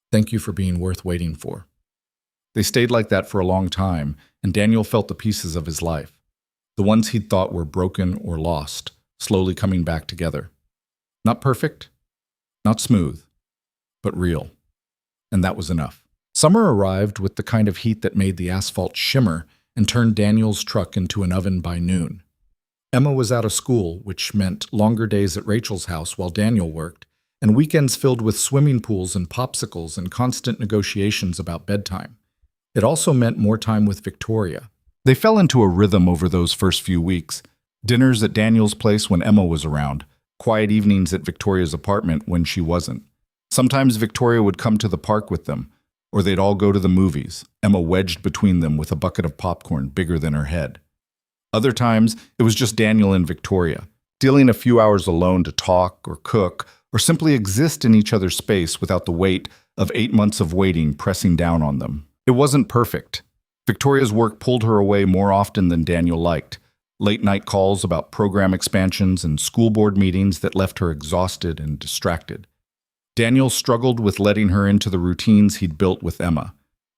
Thank you for being worth waiting for." They stayed like that for a long time, and Daniel felt the pieces of his life, the ones he'd thought were broken or lost, slowly coming back together. Not perfect, not smooth, but real. And that was enough. Summer arrived with the kind of heat that made the asphalt shimmer and turned Daniel's truck into an oven by noon. Emma was out of school, which meant longer days at Rachel's house while Daniel worked, and weekends filled with swimming pools and popsicles and constant negotiations about bedtime. It also meant more time with Victoria. They fell into a rhythm over those first few weeks. Dinners at Daniel's place when Emma was around, quiet evenings at Victoria's apartment when she wasn't. Sometimes Victoria would come to the park with them, or they'd all go to the movies, Emma wedged between them with a bucket of popcorn bigger than her head. Other times, it was just Daniel and Victoria, stealing a few hours alone to talk or cook or simply exist in each other's space without the weight of 8 months of waiting pressing down on them. It wasn't perfect. Victoria's work pulled her away more often than Daniel liked. Late-night calls about program expansions and school board meetings that left her exhausted and distracted. Daniel struggled with letting her into the routines he'd built with Emma.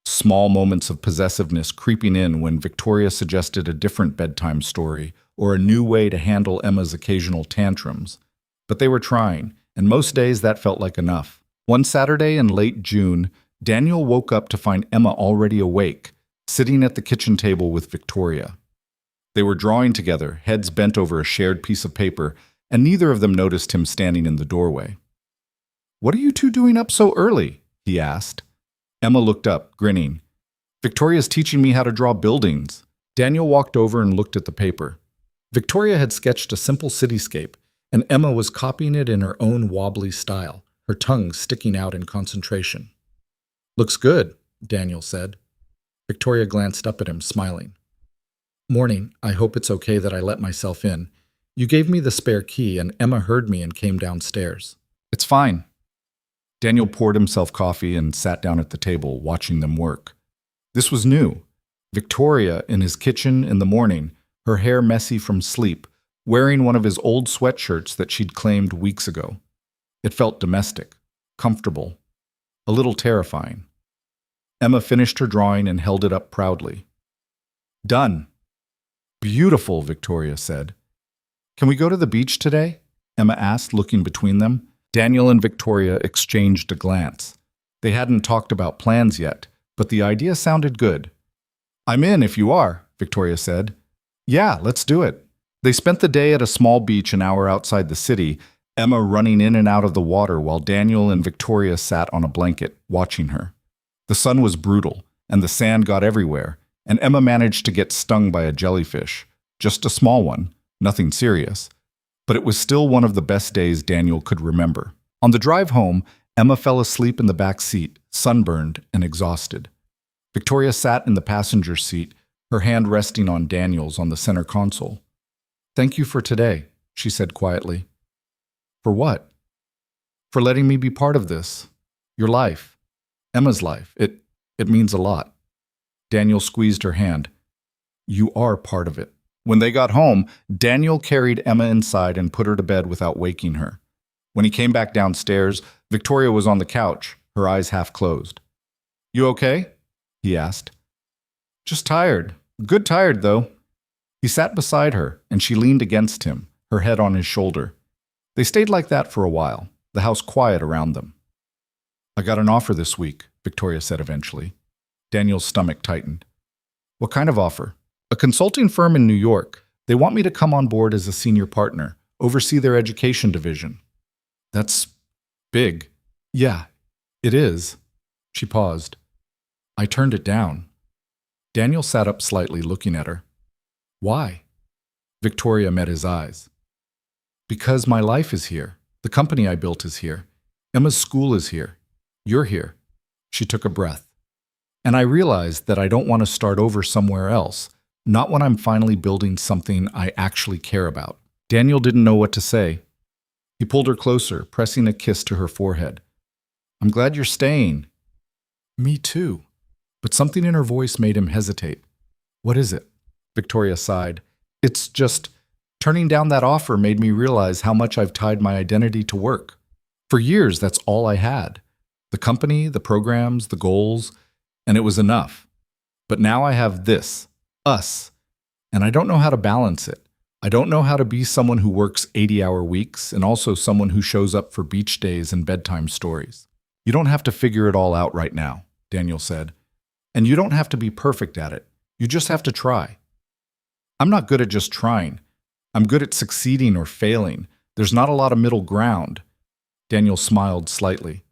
Small moments of possessiveness creeping in when Victoria suggested a different bedtime story or a new way to handle Emma's occasional tantrums. But they were trying, and most days that felt like enough. One Saturday in late June, Daniel woke up to find Emma already awake, sitting at the kitchen table with Victoria. They were drawing together, heads bent over a shared piece of paper, and neither of them noticed him standing in the doorway. "What are you two doing up so early?" he asked. Emma looked up, grinning. "Victoria's teaching me how to draw buildings." Daniel walked over and looked at the paper. Victoria had sketched a simple cityscape, and Emma was copying it in her own wobbly style, her tongue sticking out in concentration. "Looks good," Daniel said. Victoria glanced up at him, smiling. "Morning, I hope it's okay that I let myself in. You gave me the spare key, and Emma heard me and came downstairs." "It's fine." Daniel poured himself coffee and sat down at the table, watching them work. This was new. Victoria in his kitchen in the morning, her hair messy from sleep, wearing one of his old sweatshirts that she'd claimed weeks ago. It felt domestic, comfortable, a little terrifying. Emma finished her drawing and held it up proudly. "Done." "Beautiful," Victoria said. "Can we go to the beach today?" Emma asked, looking between them. Daniel and Victoria exchanged a glance. They hadn't talked about plans yet, but the idea sounded good. "I'm in if you are," Victoria said. "Yeah, let's do it." They spent the day at a small beach an hour outside the city, Emma running in and out of the water while Daniel and Victoria sat on a blanket, watching her. The sun was brutal, and the sand got everywhere, and Emma managed to get stung by a jellyfish. Just a small one, nothing serious. But it was still one of the best days Daniel could remember. On the drive home, Emma fell asleep in the back seat, sunburned and exhausted. Victoria sat in the passenger seat, her hand resting on Daniel's on the center console. "Thank you for today," she said quietly. "For what?" "For letting me be part of this. Your life. Emma's life. It means a lot." Daniel squeezed her hand. "You are part of it." When they got home, Daniel carried Emma inside and put her to bed without waking her. When he came back downstairs, Victoria was on the couch, her eyes half closed. "You okay?" he asked. "Just tired. Good tired, though." He sat beside her, and she leaned against him, her head on his shoulder. They stayed like that for a while, the house quiet around them. "I got an offer this week," Victoria said eventually. Daniel's stomach tightened. "What kind of offer?" "A consulting firm in New York. They want me to come on board as a senior partner, oversee their education division." "That's big." "Yeah, it is." She paused. "I turned it down." Daniel sat up slightly, looking at her. "Why?" Victoria met his eyes. "Because my life is here. The company I built is here. Emma's school is here. You're here." She took a breath. "And I realized that I don't want to start over somewhere else, not when I'm finally building something I actually care about." Daniel didn't know what to say. He pulled her closer, pressing a kiss to her forehead. "I'm glad you're staying." "Me too." But something in her voice made him hesitate. "What is it?" Victoria sighed. "It's just, turning down that offer made me realize how much I've tied my identity to work. For years, that's all I had. The company, the programs, the goals, and it was enough. But now I have this, us, and I don't know how to balance it. I don't know how to be someone who works 80-hour weeks and also someone who shows up for beach days and bedtime stories." "You don't have to figure it all out right now," Daniel said. "And you don't have to be perfect at it. You just have to try." "I'm not good at just trying. I'm good at succeeding or failing. There's not a lot of middle ground." Daniel smiled slightly.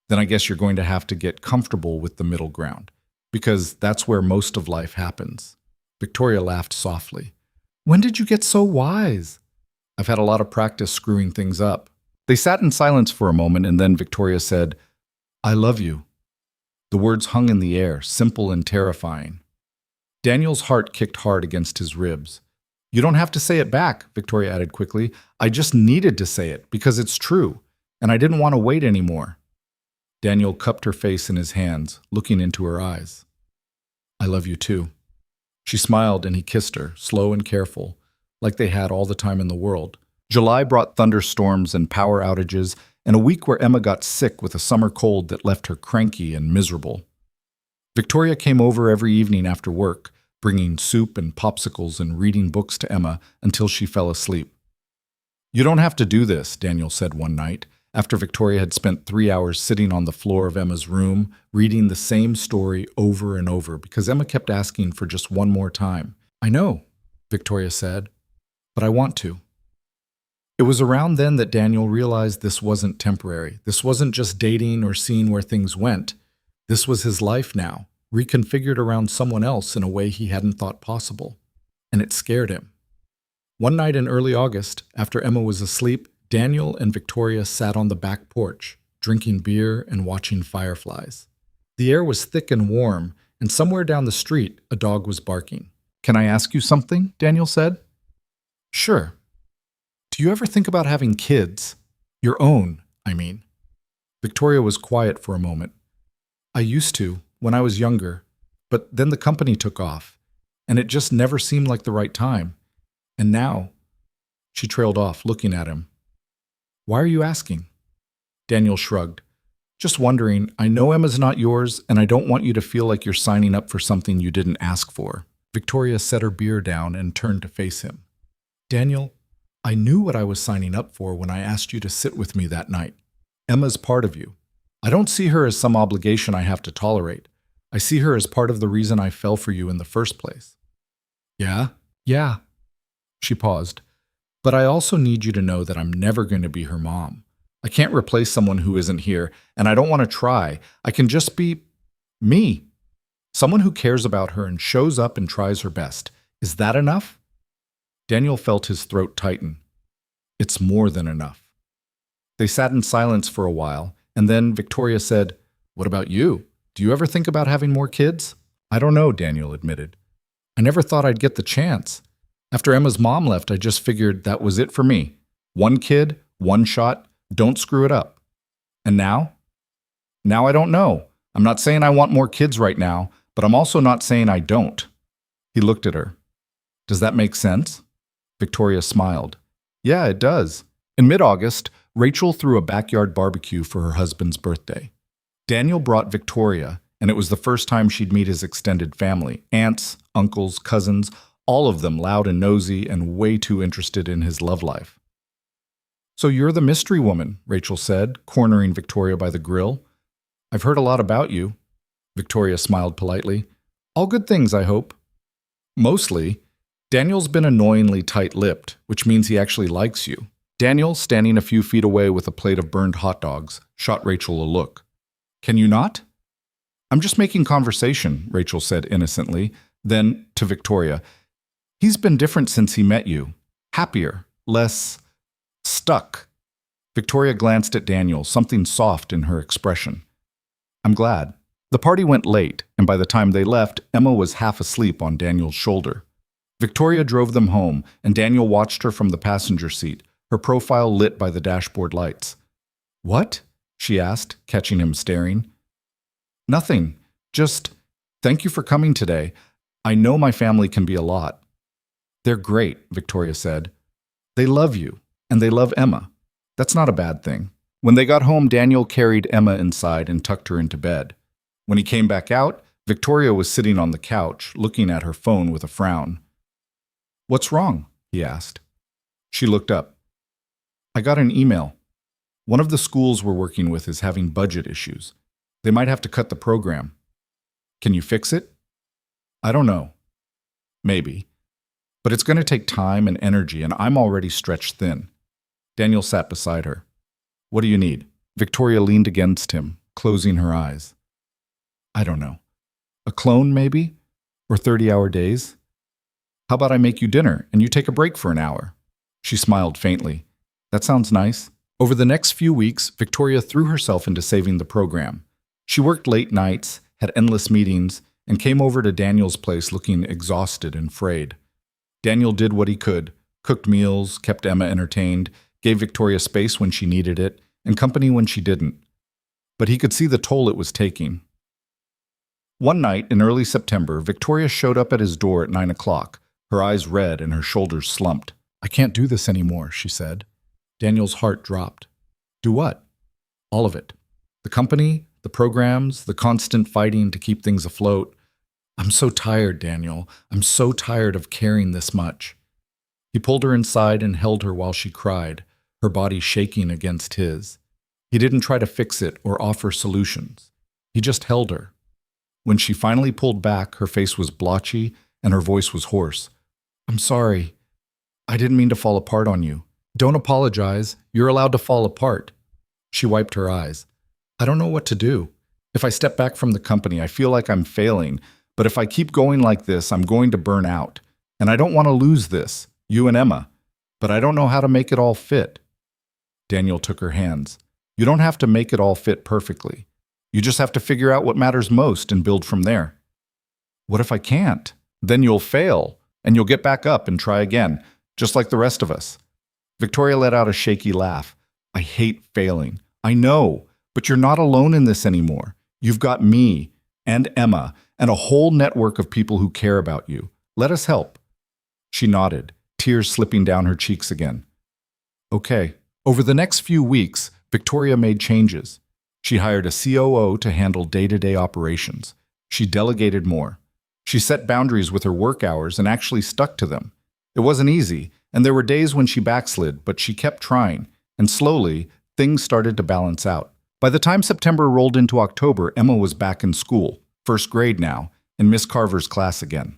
"Then I guess you're going to have to get comfortable with the middle ground, because that's where most of life happens." Victoria laughed softly. "When did you get so wise?" "I've had a lot of practice screwing things up." They sat in silence for a moment, and then Victoria said, "I love you." The words hung in the air, simple and terrifying. Daniel's heart kicked hard against his ribs. "You don't have to say it back," Victoria added quickly. "I just needed to say it, because it's true, and I didn't want to wait anymore." Daniel cupped her face in his hands, looking into her eyes. "I love you too." She smiled and he kissed her, slow and careful, like they had all the time in the world. July brought thunderstorms and power outages, and a week where Emma got sick with a summer cold that left her cranky and miserable. Victoria came over every evening after work, bringing soup and popsicles and reading books to Emma until she fell asleep. "You don't have to do this," Daniel said one night, after Victoria had spent 3 hours sitting on the floor of Emma's room, reading the same story over and over because Emma kept asking for just one more time. "I know," Victoria said, "but I want to." It was around then that Daniel realized this wasn't temporary. This wasn't just dating or seeing where things went. This was his life now, reconfigured around someone else in a way he hadn't thought possible. And it scared him. One night in early August, after Emma was asleep, Daniel and Victoria sat on the back porch, drinking beer and watching fireflies. The air was thick and warm, and somewhere down the street, a dog was barking. "Can I ask you something?" Daniel said. "Sure. Do you ever think about having kids? Your own, I mean." Victoria was quiet for a moment. "I used to, when I was younger, but then the company took off, and it just never seemed like the right time. And now," she trailed off, looking at him. "Why are you asking?" Daniel shrugged. "Just wondering. I know Emma's not yours, and I don't want you to feel like you're signing up for something you didn't ask for." Victoria set her beer down and turned to face him. "Daniel, I knew what I was signing up for when I asked you to sit with me that night. Emma's part of you. I don't see her as some obligation I have to tolerate. I see her as part of the reason I fell for you in the first place." "Yeah?" "Yeah." She paused. "But I also need you to know that I'm never going to be her mom. I can't replace someone who isn't here, and I don't want to try. I can just be me. Someone who cares about her and shows up and tries her best. Is that enough?" Daniel felt his throat tighten. "It's more than enough." They sat in silence for a while, and then Victoria said, "What about you? Do you ever think about having more kids?" "I don't know," Daniel admitted. "I never thought I'd get the chance. After Emma's mom left, I just figured that was it for me. One kid, one shot, don't screw it up. And now? Now I don't know. I'm not saying I want more kids right now, but I'm also not saying I don't." He looked at her. "Does that make sense?" Victoria smiled. "Yeah, it does." In mid-August, Rachel threw a backyard barbecue for her husband's birthday. Daniel brought Victoria, and it was the first time she'd meet his extended family. Aunts, uncles, cousins, all of them loud and nosy and way too interested in his love life. "So you're the mystery woman," Rachel said, cornering Victoria by the grill. "I've heard a lot about you." Victoria smiled politely. "All good things, I hope." "Mostly. Daniel's been annoyingly tight-lipped, which means he actually likes you." Daniel, standing a few feet away with a plate of burned hot dogs, shot Rachel a look. "Can you not?" "I'm just making conversation," Rachel said innocently. Then, to Victoria, "He's been different since he met you. Happier, less stuck." Victoria glanced at Daniel, something soft in her expression. "I'm glad." The party went late, and by the time they left, Emma was half asleep on Daniel's shoulder. Victoria drove them home, and Daniel watched her from the passenger seat, her profile lit by the dashboard lights. "What?" she asked, catching him staring. "Nothing. Just, thank you for coming today. I know my family can be a lot." "They're great," Victoria said. "They love you, and they love Emma. That's not a bad thing." When they got home, Daniel carried Emma inside and tucked her into bed. When he came back out, Victoria was sitting on the couch, looking at her phone with a frown. "What's wrong?" he asked. She looked up. "I got an email. One of the schools we're working with is having budget issues. They might have to cut the program. Can you fix it?" "I don't know. Maybe. But it's going to take time and energy, and I'm already stretched thin." Daniel sat beside her. "What do you need?" Victoria leaned against him, closing her eyes. "I don't know. A clone, maybe? Or 30-hour days? How about I make you dinner, and you take a break for an hour?" She smiled faintly. "That sounds nice." Over the next few weeks, Victoria threw herself into saving the program. She worked late nights, had endless meetings, and came over to Daniel's place looking exhausted and frayed. Daniel did what he could, cooked meals, kept Emma entertained, gave Victoria space when she needed it, and company when she didn't. But he could see the toll it was taking. One night in early September, Victoria showed up at his door at 9 o'clock, her eyes red and her shoulders slumped. "I can't do this anymore," she said. Daniel's heart dropped. "Do what?" "All of it. The company, the programs, the constant fighting to keep things afloat. I'm so tired, Daniel. I'm so tired of caring this much." He pulled her inside and held her while she cried, her body shaking against his. He didn't try to fix it or offer solutions. He just held her. When she finally pulled back, her face was blotchy and her voice was hoarse. "I'm sorry. I didn't mean to fall apart on you." "Don't apologize. You're allowed to fall apart." She wiped her eyes. "I don't know what to do. If I step back from the company, I feel like I'm failing. But if I keep going like this, I'm going to burn out. And I don't want to lose this, you and Emma. But I don't know how to make it all fit." Daniel took her hands. "You don't have to make it all fit perfectly. You just have to figure out what matters most and build from there." "What if I can't? Then you'll fail, and you'll get back up and try again, just like the rest of us." Victoria let out a shaky laugh. "I hate failing. I know, but you're not alone in this anymore. You've got me and Emma and a whole network of people who care about you. Let us help." She nodded, tears slipping down her cheeks again. "Okay." Over the next few weeks, Victoria made changes. She hired a COO to handle day-to-day operations. She delegated more. She set boundaries with her work hours and actually stuck to them. It wasn't easy, and there were days when she backslid, but she kept trying, and slowly, things started to balance out. By the time September rolled into October, Emma was back in school, first grade now, in Miss Carver's class again.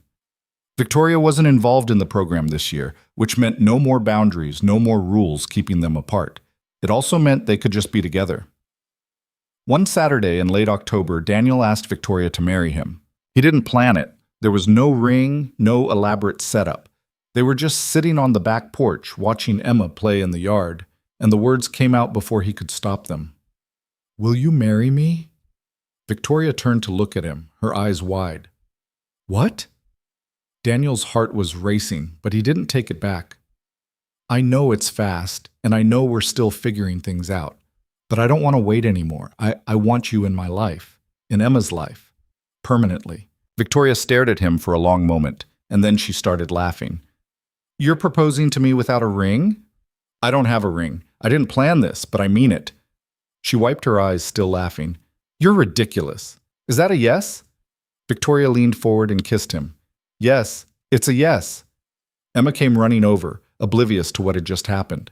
Victoria wasn't involved in the program this year, which meant no more boundaries, no more rules keeping them apart. It also meant they could just be together. One Saturday in late October, Daniel asked Victoria to marry him. He didn't plan it. There was no ring, no elaborate setup. They were just sitting on the back porch, watching Emma play in the yard, and the words came out before he could stop them. "Will you marry me?" Victoria turned to look at him, her eyes wide. "What?" Daniel's heart was racing, but he didn't take it back. "I know it's fast, and I know we're still figuring things out. But I don't want to wait anymore. I want you in my life, in Emma's life, permanently." Victoria stared at him for a long moment, and then she started laughing. "You're proposing to me without a ring?" "I don't have a ring. I didn't plan this, but I mean it." She wiped her eyes, still laughing. "You're ridiculous. Is that a yes?" Victoria leaned forward and kissed him. "Yes, it's a yes." Emma came running over, oblivious to what had just happened.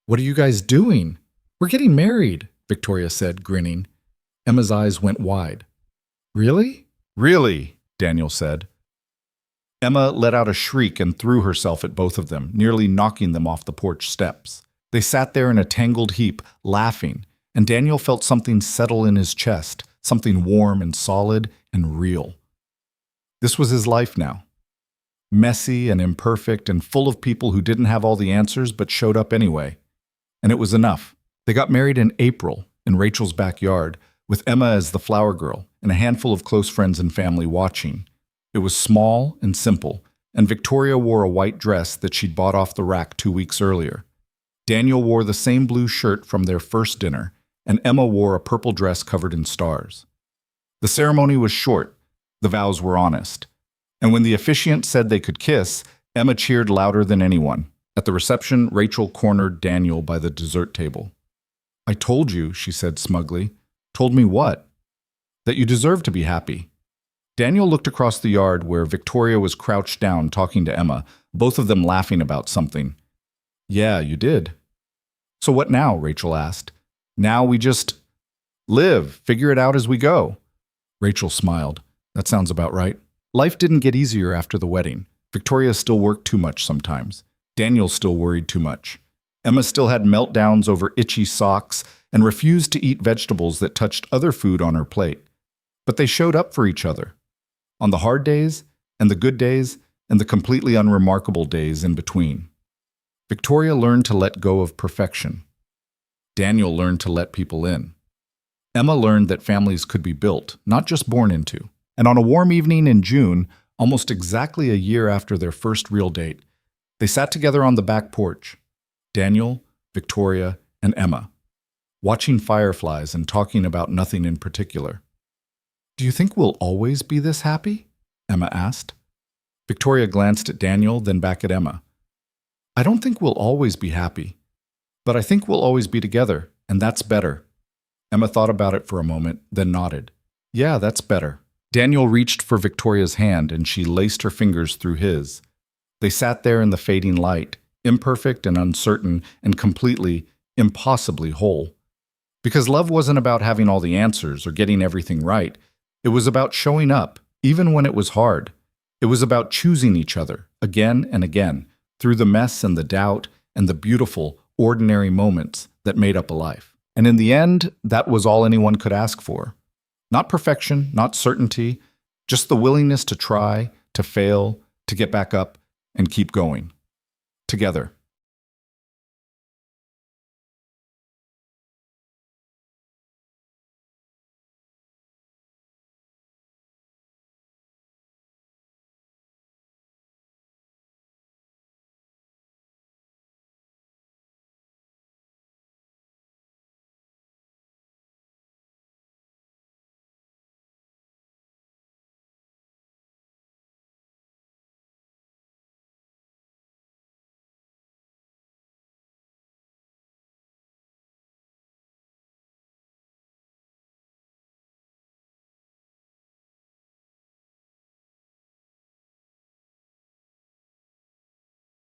"What are you guys doing?" "We're getting married," Victoria said, grinning. Emma's eyes went wide. "Really?" "Really," Daniel said. Emma let out a shriek and threw herself at both of them, nearly knocking them off the porch steps. They sat there in a tangled heap, laughing, and Daniel felt something settle in his chest, something warm and solid and real. This was his life now. Messy and imperfect and full of people who didn't have all the answers but showed up anyway. And it was enough. They got married in April, in Rachel's backyard, with Emma as the flower girl and a handful of close friends and family watching. It was small and simple, and Victoria wore a white dress that she'd bought off the rack 2 weeks earlier. Daniel wore the same blue shirt from their first dinner, and Emma wore a purple dress covered in stars. The ceremony was short, the vows were honest, and when the officiant said they could kiss, Emma cheered louder than anyone. At the reception, Rachel cornered Daniel by the dessert table. "I told you," she said smugly. "Told me what?" "That you deserve to be happy." Daniel looked across the yard where Victoria was crouched down talking to Emma, both of them laughing about something. "Yeah, you did." "So what now?" Rachel asked. "Now we just live, figure it out as we go." Rachel smiled. "That sounds about right." Life didn't get easier after the wedding. Victoria still worked too much sometimes. Daniel still worried too much. Emma still had meltdowns over itchy socks and refused to eat vegetables that touched other food on her plate. But they showed up for each other. On the hard days, and the good days, and the completely unremarkable days in between. Victoria learned to let go of perfection. Daniel learned to let people in. Emma learned that families could be built, not just born into. And on a warm evening in June, almost exactly a year after their first real date, they sat together on the back porch, Daniel, Victoria, and Emma, watching fireflies and talking about nothing in particular. "Do you think we'll always be this happy?" Emma asked. Victoria glanced at Daniel, then back at Emma. "I don't think we'll always be happy, but I think we'll always be together, and that's better." Emma thought about it for a moment, then nodded. "Yeah, that's better." Daniel reached for Victoria's hand, and she laced her fingers through his. They sat there in the fading light, imperfect and uncertain and completely, impossibly whole. Because love wasn't about having all the answers or getting everything right. It was about showing up, even when it was hard. It was about choosing each other, again and again, through the mess and the doubt and the beautiful, ordinary moments that made up a life. And in the end, that was all anyone could ask for. Not perfection, not certainty, just the willingness to try, to fail, to get back up, and keep going. Together.